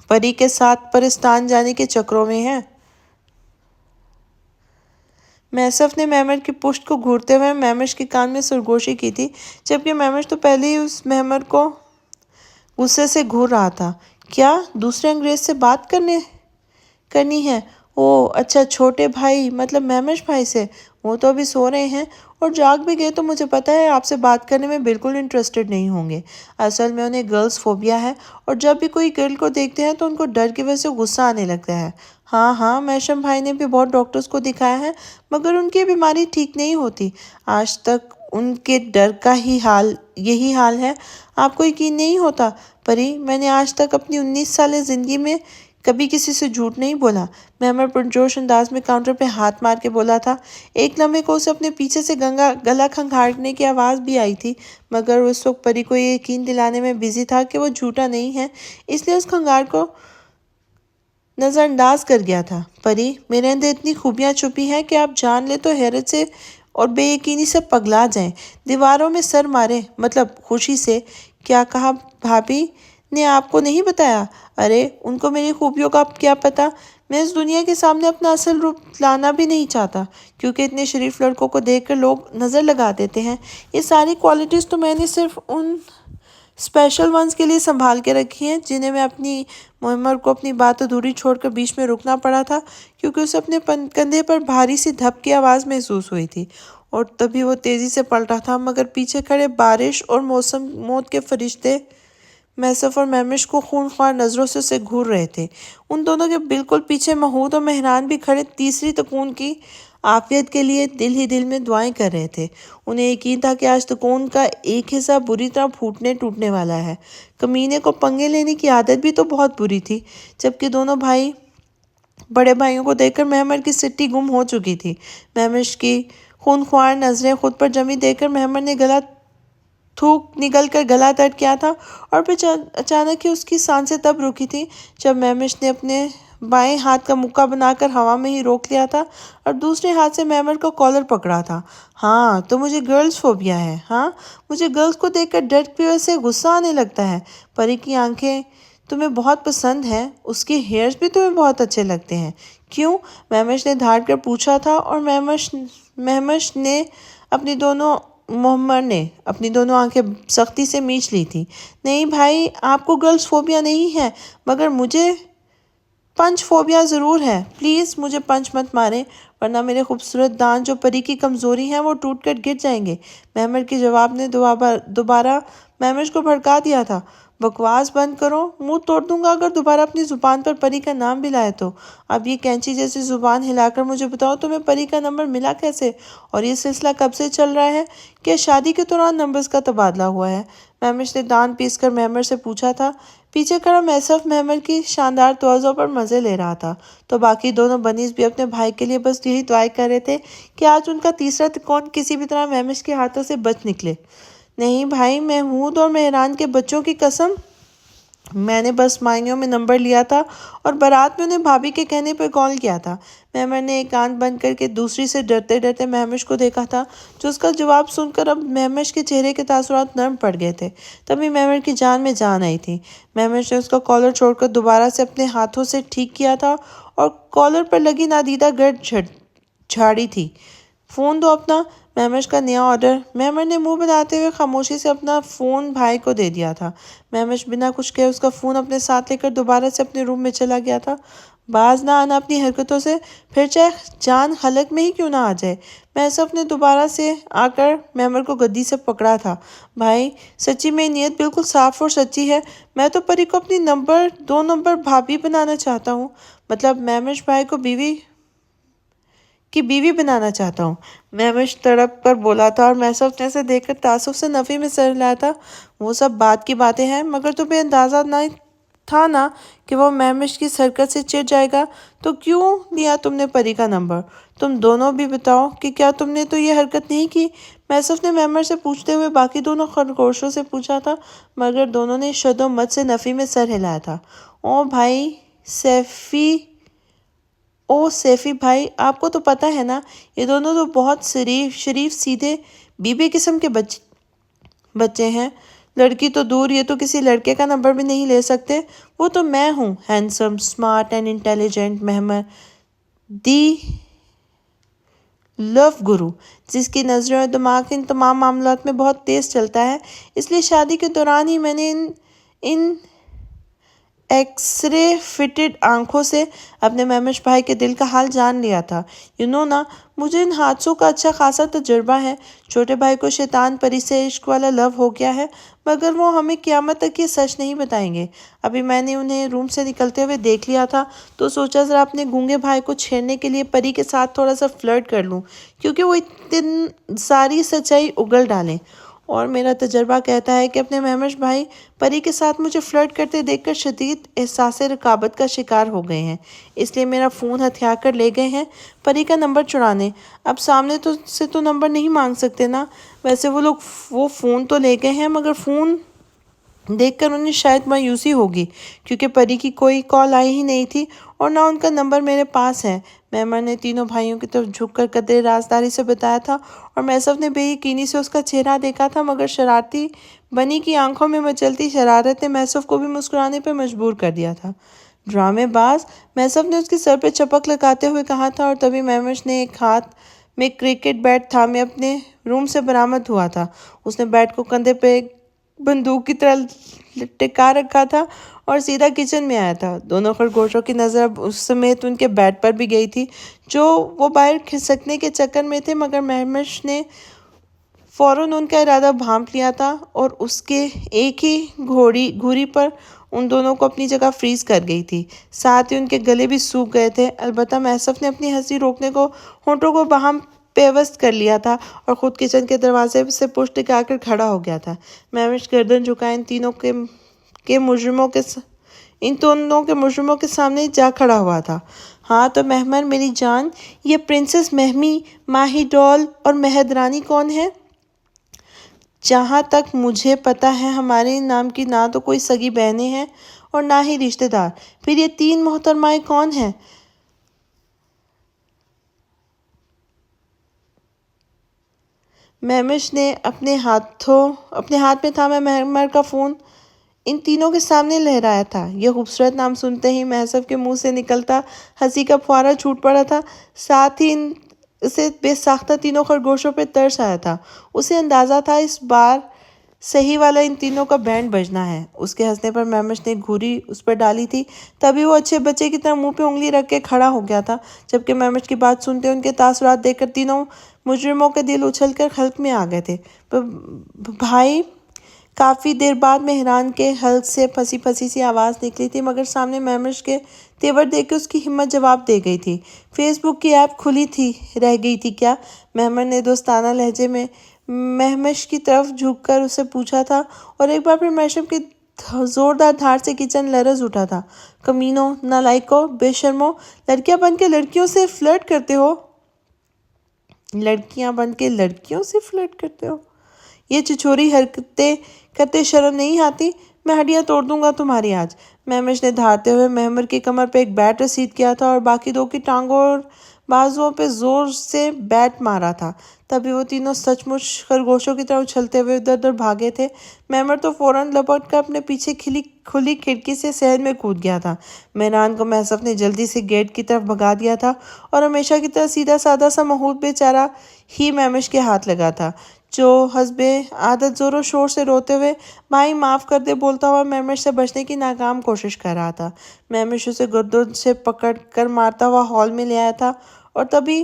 پری کے ساتھ پرستان جانے کے چکروں میں ہے۔ میسف نے مہمر کی پشت کو گھورتے ہوئے مہمش کے کان میں سرگوشی کی تھی، جبکہ مہمش تو پہلے ہی اس مہمر کو غصے سے گھور رہا تھا۔ کیا دوسرے انگریز سے بات کرنی ہے؟ اوہ اچھا، چھوٹے بھائی مطلب مہمش بھائی سے؟ وہ تو ابھی سو رہے ہیں، اور جاگ بھی گئے تو مجھے پتا ہے آپ سے بات کرنے میں بالکل انٹرسٹڈ نہیں ہوں گے۔ اصل میں انہیں گرلز فوبیا ہے، اور جب بھی کوئی گرل کو دیکھتے ہیں تو ان کو ڈر کی وجہ سے غصہ آنے لگتا ہے۔ ہاں ہاں، میشم بھائی نے بھی بہت ڈاکٹرز کو دکھایا ہے، مگر ان کی بیماری ٹھیک نہیں ہوتی۔ آج تک ان کے ڈر کا یہی حال ہے۔ آپ کو یقین نہیں ہوتا پری، میں نے آج تک اپنی 19 سالہ زندگی میں کبھی کسی سے جھوٹ نہیں بولا۔ مہمر پرجوش انداز میں کاؤنٹر پہ ہاتھ مار کے بولا تھا۔ ایک لمحے کو اسے اپنے پیچھے سے گلا کھنگھاڑنے کی آواز بھی آئی تھی، مگر وہ اس وقت پری کو یہ یقین دلانے میں بزی تھا کہ وہ جھوٹا نہیں ہے، اس لیے اس کھنگار کو نظر انداز کر گیا تھا۔ پری، میرے اندر اتنی خوبیاں چھپی ہیں کہ آپ جان لیں تو حیرت سے اور بے یقینی سے پگلا جائیں، دیواروں میں سر ماریں، مطلب خوشی سے۔ کیا کہا؟ بھابھی نے آپ کو نہیں بتایا؟ ارے ان کو میری خوبیوں کا کیا پتا؟ میں اس دنیا کے سامنے اپنا اصل روپ لانا بھی نہیں چاہتا، کیونکہ اتنے شریف لڑکوں کو دیکھ کر لوگ نظر لگا دیتے ہیں۔ یہ ساری کوالٹیز تو میں نے صرف ان اسپیشل ونز کے لیے سنبھال کے رکھی ہیں جنہیں میں اپنی مہمر کو اپنی بات ادھوری چھوڑ کر بیچ میں رکنا پڑا تھا، کیونکہ اسے اپنے کندھے پر بھاری سی دھپ کی آواز محسوس ہوئی تھی، اور تبھی وہ تیزی سے پلٹا تھا، مگر پیچھے کھڑے بارش اور موت کے فرشتے میسف اور مہمش کو خونخوار نظروں سے اسے گھور رہے تھے۔ ان دونوں کے بالکل پیچھے محمود اور مہران بھی کھڑے تیسری تکون کی عافیت کے لیے دل ہی دل میں دعائیں کر رہے تھے۔ انہیں یقین تھا کہ آج تکون کا ایک حصہ بری طرح پھوٹنے ٹوٹنے والا ہے۔ کمینے کو پنگے لینے کی عادت بھی تو بہت بری تھی، جبکہ دونوں بھائی بڑے بھائیوں کو دیکھ کر مہمر کی سٹی گم ہو چکی تھی۔ مہمش کی خونخوار نظریں خود پر جمی دیکھ کر مہمر نے تھوک نگل کر گلا تڑ کیا تھا، اور پھر اچانک ہی اس کی سانسیں تب رکی تھی جب مہمش نے اپنے بائیں ہاتھ کا مکہ بنا کر ہوا میں ہی روک لیا تھا اور دوسرے ہاتھ سے مہمر کا کالر پکڑا تھا۔ ہاں تو مجھے گرلز فوبیا ہے، ہاں مجھے گرلز کو دیکھ کر ڈر کی وجہ سے غصہ آنے لگتا ہے۔ پری کی آنکھیں تمہیں بہت پسند ہیں، اس کے ہیئرز بھی تمہیں بہت اچھے لگتے ہیں، کیوں؟ مہمش نے دھاڑ کر پوچھا تھا، اور محمر نے اپنی دونوں آنکھیں سختی سے میچ لی تھی۔ نہیں بھائی، آپ کو گرلز فوبیا نہیں ہے، مگر مجھے پنچ فوبیا ضرور ہے۔ پلیز مجھے پنچ مت ماریں، ورنہ میرے خوبصورت دانت جو پری کی کمزوری ہیں وہ ٹوٹ کر گر جائیں گے۔ محمر کے جواب نے دوبارہ محمش کو بھڑکا دیا تھا۔ بکواس بند کرو، منہ توڑ دوں گا اگر دوبارہ اپنی زبان پر پری کا نام بھی لائے تو۔ اب یہ کینچی جیسی زبان ہلا کر مجھے بتاؤ، تمہیں پری کا نمبر ملا کیسے؟ اور یہ سلسلہ کب سے چل رہا ہے؟ کیا شادی کے دوران نمبرز کا تبادلہ ہوا ہے؟ محمش نے دانت پیس کر محمر سے پوچھا تھا۔ پیچھے کھڑا میسف محمر کی شاندار تواضع پر مزے لے رہا تھا، تو باقی دونوں بنیز بھی اپنے بھائی کے لیے بس یہی دعائیں کر رہے تھے کہ آج ان کا تیسرا کون کسی بھی طرح محمش کے ہاتھوں سے بچ نکلے۔ نہیں بھائی، محمود اور مہران کے بچوں کی قسم، میں نے بس مائنیوں میں نمبر لیا تھا اور بارات میں انہیں بھابھی کے کہنے پر کال کیا تھا۔ محمر نے ایک آنکھ بند کر کے دوسری سے ڈرتے ڈرتے محمش کو دیکھا تھا، جو اس کا جواب سن کر اب محمش کے چہرے کے تاثرات نرم پڑ گئے تھے۔ تبھی محمر کی جان میں جان آئی تھی۔ محمش نے اس کا کالر چھوڑ کر دوبارہ سے اپنے ہاتھوں سے ٹھیک کیا تھا اور کالر پر لگی نادیدہ گرد جھاڑی تھی۔ فون دو اپنا، محمش کا نیا آرڈر۔ محمر نے منہ بناتے ہوئے خاموشی سے اپنا فون بھائی کو دے دیا تھا۔ محمش بنا کچھ کہے اس کا فون اپنے ساتھ لے کر دوبارہ سے اپنے روم میں چلا گیا تھا۔ باز نہ آنا اپنی حرکتوں سے، پھر چاہے جان حلق میں ہی کیوں نہ آ جائے۔ میسف نے دوبارہ سے آ کر محمر کو گدی سے پکڑا تھا۔ بھائی، سچی میری نیت بالکل صاف اور سچی ہے، میں تو پری کو اپنی 2 نمبر بھابھی بنانا چاہتا ہوں، مطلب محمش بھائی کو بیوی بنانا چاہتا ہوں۔ محمش تڑپ کر بولا تھا، اور میسف نے اسے دیکھ کر تعصب سے نفی میں سر ہلایا تھا۔ وہ سب بات کی باتیں ہیں، مگر تمہیں اندازہ نہ تھا نا کہ وہ محمش کی حرکت سے چڑ جائے گا، تو کیوں لیا تم نے پری کا نمبر؟ تم دونوں بھی بتاؤ کہ کیا تم نے تو یہ حرکت نہیں کی؟ میسف نے محمر سے پوچھتے ہوئے باقی دونوں خرگوشوں سے پوچھا تھا، مگر دونوں نے شد و مت سے نفی میں سر ہلایا تھا۔ سیفی بھائی، آپ کو تو پتہ ہے نا، یہ دونوں تو بہت شریف سیدھے بی بی قسم کے بچے ہیں۔ لڑکی تو دور، یہ تو کسی لڑکے کا نمبر بھی نہیں لے سکتے۔ وہ تو میں ہوں، ہینڈسم، اسمارٹ اینڈ انٹیلیجنٹ محمر، دی لو گرو، جس کی نظریں اور دماغ ان تمام معاملات میں بہت تیز چلتا ہے۔ اس لیے شادی کے دوران ہی میں نے ان ایکس رے فٹڈ آنکھوں سے اپنے محمش بھائی کے دل کا حال جان لیا تھا۔ نا، مجھے ان حادثوں کا اچھا خاصا تجربہ ہے۔ چھوٹے بھائی کو شیطان پری سے عشق والا لو ہو گیا ہے، مگر وہ ہمیں قیامت تک یہ سچ نہیں بتائیں گے۔ ابھی میں نے انہیں روم سے نکلتے ہوئے دیکھ لیا تھا، تو سوچا ذرا اپنے گونگے بھائی کو چھیڑنے کے لیے پری کے ساتھ تھوڑا سا فلرٹ کر لوں، کیونکہ وہ اتنی ساری سچائی اگل ڈالیں۔ اور میرا تجربہ کہتا ہے کہ اپنے محمش بھائی پری کے ساتھ مجھے فلرٹ کرتے دیکھ کر شدید احساس رقابت کا شکار ہو گئے ہیں، اس لیے میرا فون ہتھیا کر لے گئے ہیں پری کا نمبر چرانے۔ اب سامنے سے تو نمبر نہیں مانگ سکتے نا۔ ویسے وہ فون تو لے گئے ہیں، مگر فون دیکھ کر انہیں شاید مایوسی ہوگی، کیونکہ پری کی کوئی کال آئی ہی نہیں تھی اور نہ ان کا نمبر میرے پاس ہے۔ محمر نے تینوں بھائیوں کی طرف جھک کر قدرے رازداری سے بتایا تھا، اور میسف نے بے یقینی سے اس کا چہرہ دیکھا تھا، مگر شرارتی بنی کی آنکھوں میں مچلتی شرارت نے میسف کو بھی مسکرانے پر مجبور کر دیا تھا۔ ڈرامے باز، میسف نے اس کے سر پہ چپک لگاتے ہوئے کہا تھا، اور تبھی محمش نے ایک ہاتھ میں کرکٹ بیٹ تھامے اپنے روم سے برآمد ہوا تھا۔ اس نے بیٹ کو کندھے پہ بندوق کی طرح ٹکا رکھا تھا اور سیدھا کچن میں آیا تھا۔ دونوں خرگوشوں کی نظر اب اس سمیت ان کے بیٹ پر بھی گئی تھی، جو وہ باہر کھسکنے کے چکر میں تھے، مگر محمش نے فوراً ان کا ارادہ بھانپ لیا تھا اور اس کے ایک ہی گھوری پر ان دونوں کو اپنی جگہ فریز کر گئی تھی۔ ساتھ ہی ان کے گلے بھی سوکھ گئے تھے۔ البتہ میسف نے اپنی ہنسی روکنے کو ہونٹوں کو باہم پیوست کر لیا تھا اور خود کچن کے دروازے سے پشت ٹکا کر کھڑا ہو گیا تھا۔ محمش گردن جھکائے ان دونوں کے مجرموں کے سامنے جا کھڑا ہوا تھا۔ ہاں تو محمر میری جان، یہ پرنسس مہمی، ماہی ڈول اور مہد رانی کون ہے؟ جہاں تک مجھے پتہ ہے ہمارے نام کی نہ تو کوئی سگی بہنیں ہیں اور نہ ہی رشتے دار۔ پھر یہ 3 محترمائیں کون ہیں؟ محمش نے اپنے ہاتھ میں تھاما محمر کا فون ان تینوں کے سامنے لہرایا تھا۔ یہ خوبصورت نام سنتے ہی محسب کے منہ سے نکلتا ہنسی کا فوارہ چھوٹ پڑا تھا، ساتھ ہی اسے بے ساختہ تینوں خرگوشوں پہ ترس آیا تھا۔ اسے اندازہ تھا اس بار صحیح والا ان تینوں کا بینڈ بجنا ہے۔ اس کے ہنسنے پر مہمش نے گھوری اس پر ڈالی تھی، تبھی وہ اچھے بچے کی طرح منہ پہ انگلی رکھ کے کھڑا ہو گیا تھا، جبکہ مہمش کی بات سنتے ان کے تاثرات دیکھ کر تینوں مجرموں کے دل اچھل کر حلق میں آ گئے تھے۔ بھائی کافی دیر بعد مہران کے حلق سے پھنسی پھنسی سی آواز نکلی تھی، مگر سامنے مہمش کے تیور دیکھ کے اس کی ہمت جواب دے گئی تھی۔ فیس بک کی ایپ کھلی تھی رہ گئی تھی کیا؟ مہمن نے دوستانہ لہجے میں مہمش کی طرف جھک کر اسے پوچھا تھا، اور ایک بار پھر مہشم کی زوردار دھار سے کچن لرز اٹھا تھا۔ کمینوں، نالائکوں، بے شرموں، لڑکیاں بن کے لڑکیوں سے فلرٹ کرتے ہو؟ لڑکیاں بن کے لڑکیوں سے فلرٹ کرتے ہو؟ یہ چچوری حرکتیں کرتے شرم نہیں آتی؟ میں ہڈیاں توڑ دوں گا تمہاری آج۔ مہمش نے دھاڑتے ہوئے مہمر کی کمر پہ ایک بیٹ رسید کیا تھا اور باقی دو کی ٹانگوں اور بازوؤں پہ زور سے بیٹ مارا تھا۔ تبھی وہ تینوں سچ مچ خرگوشوں کی طرح اچھلتے ہوئے ادھر ادھر بھاگے تھے۔ مہمر تو فوراً لپٹ کر اپنے پیچھے کھلی کھڑکی سے صحن میں کود گیا تھا۔ مہران کو محسب نے جلدی سے گیٹ کی طرف بھگا دیا تھا اور ہمیشہ کی طرح سیدھا سادہ سا محمود بیچارہ ہی مہمش کے ہاتھ لگا تھا، جو حسب عادت زور و شور سے روتے ہوئے بھائی معاف کر دے بولتا ہوا مہمش سے بچنے کی ناکام کوشش کر رہا تھا۔ مہمش اسے گردوں سے پکڑ کر مارتا ہوا ہال میں لے آیا تھا، اور تبھی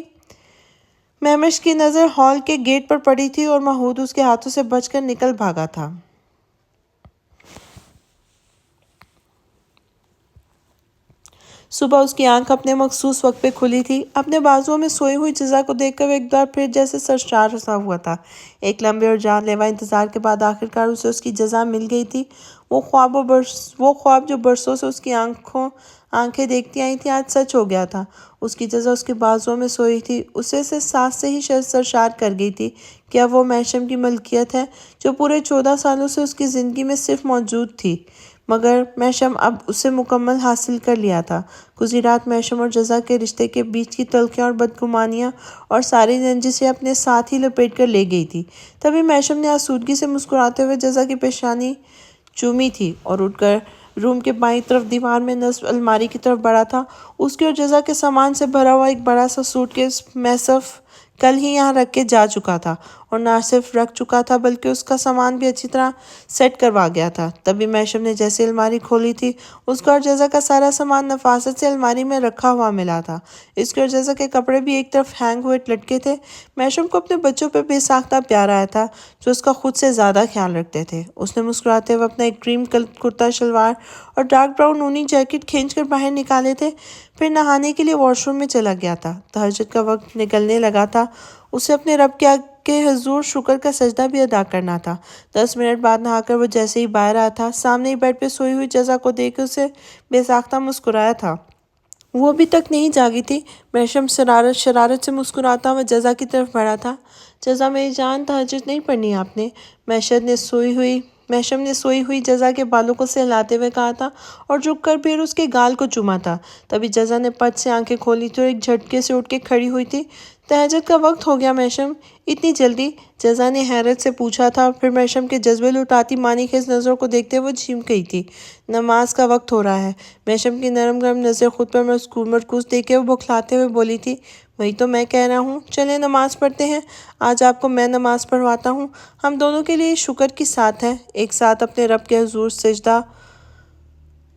مہمش کی نظر ہال کے گیٹ پر پڑی تھی اور محمود اس کے ہاتھوں سے بچ کر نکل بھاگا تھا۔ صبح اس کی آنکھ اپنے مخصوص وقت پہ کھلی تھی۔ اپنے بازوؤں میں سوئی ہوئی جزا کو دیکھ کر وہ ایک بار پھر جیسے سرشار سا ہوا تھا۔ ایک لمبے اور جان لیوا انتظار کے بعد آخرکار اسے اس کی جزا مل گئی تھی۔ وہ خواب جو برسوں سے اس کی آنکھیں دیکھتی آئی تھیں، آج سچ ہو گیا تھا۔ اس کی جزا اس کے بازوؤں میں سوئی تھی، اسے سانس سے ہی سرشار کر گئی تھی۔ کیا وہ مہشم کی ملکیت ہے جو پورے 14 سالوں سے اس کی زندگی میں صرف موجود تھی، مگر مہشم اب اسے مکمل حاصل کر لیا تھا۔ گزری رات مہشم اور جزا کے رشتے کے بیچ کی تلخیاں اور بدگمانیاں اور ساری رنجشیں اپنے ساتھ ہی لپیٹ کر لے گئی تھی۔ تبھی مہشم نے آسودگی سے مسکراتے ہوئے جزا کی پیشانی چومی تھی اور اٹھ کر روم کے بائیں طرف دیوار میں نصب الماری کی طرف بڑھا تھا۔ اس کی اور جزا کے سامان سے بھرا ہوا ایک بڑا سا سوٹ کیس محسب کل ہی یہاں رکھ کے جا چکا تھا، اور نہ صرف رکھ چکا تھا بلکہ اس کا سامان بھی اچھی طرح سیٹ کروا گیا تھا۔ تبھی مہشم نے جیسے الماری کھولی تھی، اس کو اور جزا کا سارا سامان نفاست سے الماری میں رکھا ہوا ملا تھا۔ اس کے اور جزا کے کپڑے بھی ایک طرف ہینگ ہوئے لٹکے تھے۔ مہشم کو اپنے بچوں پہ بے ساختہ پیار آیا تھا، جو اس کا خود سے زیادہ خیال رکھتے تھے۔ اس نے مسکراتے ہوئے اپنا ایک کریم کرتا شلوار اور ڈارک براؤن اونی جیکٹ کھینچ کر باہر نکالے تھے، پھر نہانے کے لیے واش روم میں چلا گیا تھا۔ تہجد کا وقت نکلنے لگا تھا، اسے اپنے رب کے حضور شکر کا سجدہ بھی ادا کرنا تھا۔ 10 منٹ بعد نہا کر وہ جیسے ہی باہر آیا تھا، سامنے ہی بیڈ پہ سوئی ہوئی جزا کو دیکھ کے اسے بے ساختہ مسکرایا تھا۔ وہ ابھی تک نہیں جاگی تھی۔ مہشم شرارت سے مسکراتا ہوا جزا کی طرف بڑھا تھا۔ جزا میری جان، تہجد نہیں پڑھنی آپ نے؟ مہشم نے سوئی ہوئی جزا کے بالوں کو سہلاتے ہوئے کہا تھا اور جھک کر پھر اس کے گال کو چوما تھا۔ تبھی جزا نے پٹ سے آنکھیں کھولی تھی اور ایک جھٹکے سے اٹھ کے کھڑی ہوئی تھی۔ تہجد کا وقت ہو گیا مہشم، اتنی جلدی؟ جزا نے حیرت سے پوچھا تھا، پھر مہشم کے جذبے لٹاتی معنی خیز نظروں کو دیکھتے ہوئے جھیم گئی تھی۔ نماز کا وقت ہو رہا ہے۔ مہشم کی نرم گرم نظریں خود پر مرکوز دیکھ کے وہ بوکھلاتے ہوئے بولی تھی، وہی تو میں کہہ رہا ہوں، چلیں نماز پڑھتے ہیں۔ آج آپ کو میں نماز پڑھواتا ہوں۔ ہم دونوں کے لیے شکر کی ساتھ ہے، ایک ساتھ اپنے رب کے حضور سجدہ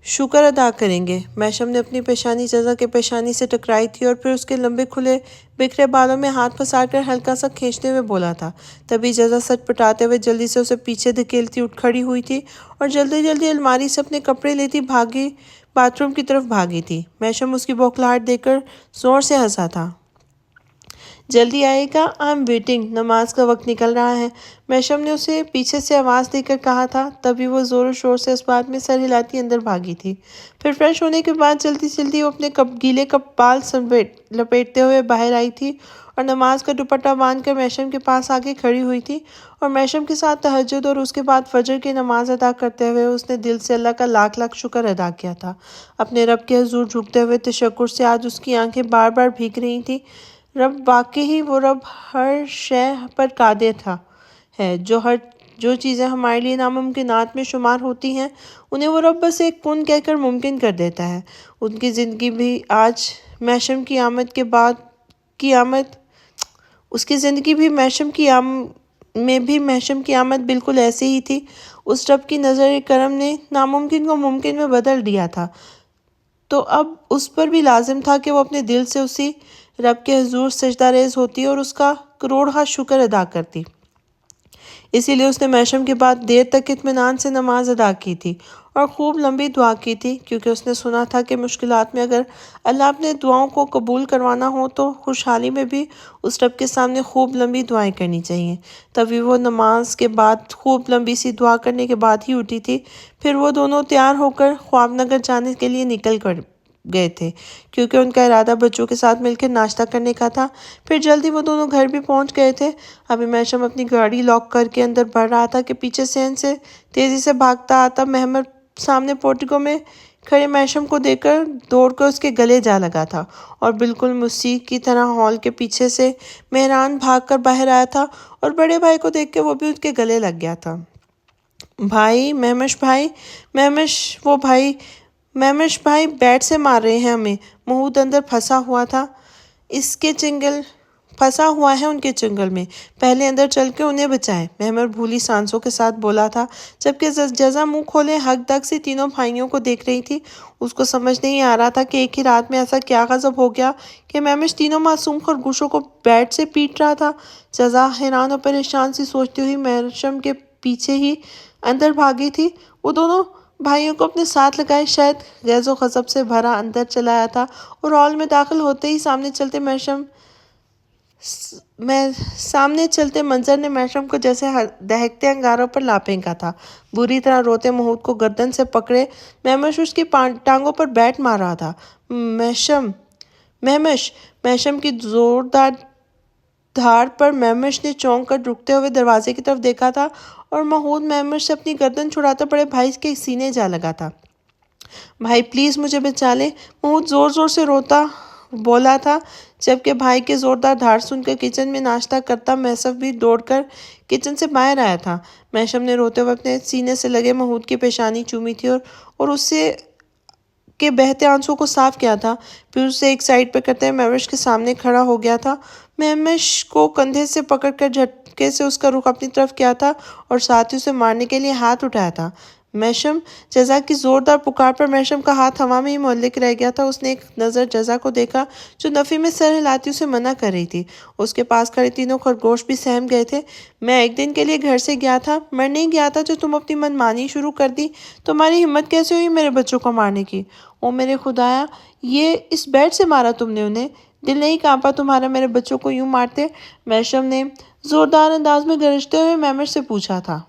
شکر ادا کریں گے۔ مہشم نے اپنی پیشانی جزا کے پیشانی سے ٹکرائی تھی اور پھر اس کے لمبے کھلے بکھرے بالوں میں ہاتھ پھنسا کر ہلکا سا کھینچتے ہوئے بولا تھا۔ تبھی جزا سٹ پٹاتے ہوئے جلدی سے اسے پیچھے دھکیلتی اٹھ کھڑی ہوئی تھی اور جلدی جلدی الماری سے اپنے کپڑے لیتی باتھ روم کی طرف بھاگی تھی۔ مہشم اس کی بوکھلاہٹ دیکھ کر زور سے ہنسا تھا۔ جلدی آئے گا، آئی ایم ویٹنگ، نماز کا وقت نکل رہا ہے، مہشم نے اسے پیچھے سے آواز دے کر کہا تھا۔ تبھی وہ زور و شور سے اس بات میں سر ہلاتی اندر بھاگی تھی۔ پھر فریش ہونے کے بعد جلدی جلدی وہ اپنے گیلے بال لپیٹتے ہوئے باہر آئی تھی اور نماز کا دوپٹہ باندھ کر مہشم کے پاس آ کے کھڑی ہوئی تھی، اور مہشم کے ساتھ تہجد اور اس کے بعد فجر کی نماز ادا کرتے ہوئے اس نے دل سے اللہ کا لاکھ لاکھ شکر ادا کیا تھا۔ اپنے رب کے حضور جھکتے ہوئے تشکر سے آج اس کی آنکھیں بار بار بھیگ رہی تھیں۔ رب، واقعی وہ رب ہر شے پر قادر ہے، جو ہر جو چیزیں ہمارے لیے ناممکنات میں شمار ہوتی ہیں انہیں وہ رب بس ایک کن کہہ کر ممکن کر دیتا ہے۔ ان کی زندگی بھی آج میشم کی آمد کے بعد اس کی زندگی بھی میشم کی آمد بالکل ایسے ہی تھی۔ اس رب کی نظر کرم نے ناممکن کو ممکن میں بدل دیا تھا، تو اب اس پر بھی لازم تھا کہ وہ اپنے دل سے اسی رب کے حضور سجدہ ریز ہوتی اور اس کا کروڑہا شکر ادا کرتی۔ اسی لیے اس نے میشم کے بعد دیر تک اطمینان سے نماز ادا کی تھی اور خوب لمبی دعا کی تھی، کیونکہ اس نے سنا تھا کہ مشکلات میں اگر اللہ اپنے دعاؤں کو قبول کروانا ہو تو خوشحالی میں بھی اس رب کے سامنے خوب لمبی دعائیں کرنی چاہیے۔ تبھی وہ نماز کے بعد خوب لمبی سی دعا کرنے کے بعد ہی اٹھی تھی۔ پھر وہ دونوں تیار ہو کر خواب نگر جانے کے لیے نکل گئے تھے، کیونکہ ان کا ارادہ بچوں کے ساتھ مل کر ناشتہ کرنے کا تھا۔ پھر جلدی وہ دونوں گھر بھی پہنچ گئے تھے۔ ابھی میشم اپنی گاڑی لاک کر کے اندر بڑھ رہا تھا کہ پیچھے سین سے تیزی سے بھاگتا آتا مہمر سامنے پورٹیکو میں کھڑے میشم کو دیکھ کر دوڑ کر اس کے گلے جا لگا تھا، اور بالکل موسیقی کی طرح ہال کے پیچھے سے مہران بھاگ کر باہر آیا تھا اور بڑے بھائی کو دیکھ کے وہ بھی اس کے گلے لگ گیا تھا۔ بھائی، مہمش بھائی بیٹ سے مار رہے ہیں ہمیں۔ محمود اندر پھنسا ہوا ہے ان کے چنگل میں، پہلے اندر چل کے انہیں بچائیں۔ مہمر بھولی سانسوں کے ساتھ بولا تھا، جبکہ جزا منہ کھولے ہک دک سی تینوں بھائیوں کو دیکھ رہی تھی۔ اس کو سمجھ نہیں آ رہا تھا کہ ایک ہی رات میں ایسا کیا غضب ہو گیا کہ مہمش تینوں معصوم خرگوشوں کو بیٹ سے پیٹ رہا تھا۔ جزا حیران اور پریشان سی سوچتی ہوئی میشم کے پیچھے ہی اندر بھاگی تھی۔ وہ دونوں بھائیوں کو اپنے ساتھ لگائے شاید غیظ و غضب سے بھرا اندر چلا آیا تھا، اور ہال میں داخل ہوتے ہی سامنے چلتے منظر نے میشم کو جیسے دہکتے انگاروں پر لا پھینکا تھا۔ بری طرح روتے محمود کو گردن سے پکڑے مہمش اس کی ٹانگوں پر بیٹ مار رہا تھا۔ میشم کی زوردار دھاڑ پر مہمش نے چونک کر رکتے ہوئے دروازے کی طرف دیکھا تھا، اور محمود مہمش سے اپنی گردن چھڑاتا بڑے بھائی کے سینے جا لگا تھا۔ بھائی پلیز مجھے بچا لے، محمود زور زور سے روتا بولا تھا، جبکہ بھائی کے زوردار دھاڑ سن کر کچن میں ناشتہ کرتا میسف بھی دوڑ کر کچن سے باہر آیا تھا۔ میشم نے روتے ہوئے اپنے سینے سے لگے محمود کی پیشانی چومی تھی اور اس کے بہتے آنسوؤں کو صاف کیا تھا، پھر اسے ایک سائڈ پہ کرتے ہوئے مہمش کے سامنے کھڑا ہو گیا تھا۔ مہمش کو کندھے سے پکڑ کر جھٹکے سے اس کا رخ اپنی طرف کیا تھا اور ساتھ ہی اسے مارنے کے لیے ہاتھ اٹھایا تھا۔ میشم! جزا کی زوردار پکار پر میشم کا ہاتھ ہوا میں ہی معلق رہ گیا تھا۔ اس نے ایک نظر جزا کو دیکھا جو نفی میں سر ہلاتی اسے منع کر رہی تھی۔ اس کے پاس کھڑے تینوں خرگوش بھی سہم گئے تھے۔ میں ایک دن کے لیے گھر سے گیا تھا، مرنے گیا تھا، جو تم اپنی من مانی شروع کر دی۔ تمہاری ہمت کیسے ہوئی میرے بچوں کو مارنے کی؟ او میرے خدایا، یہ اس بیٹ سے مارا تم نے انہیں؟ دل نہیں کانپا تمہارا میرے بچوں کو یوں مارتے؟ میشم نے زوردار انداز میں گرجتے ہوئے مہمش سے پوچھا تھا۔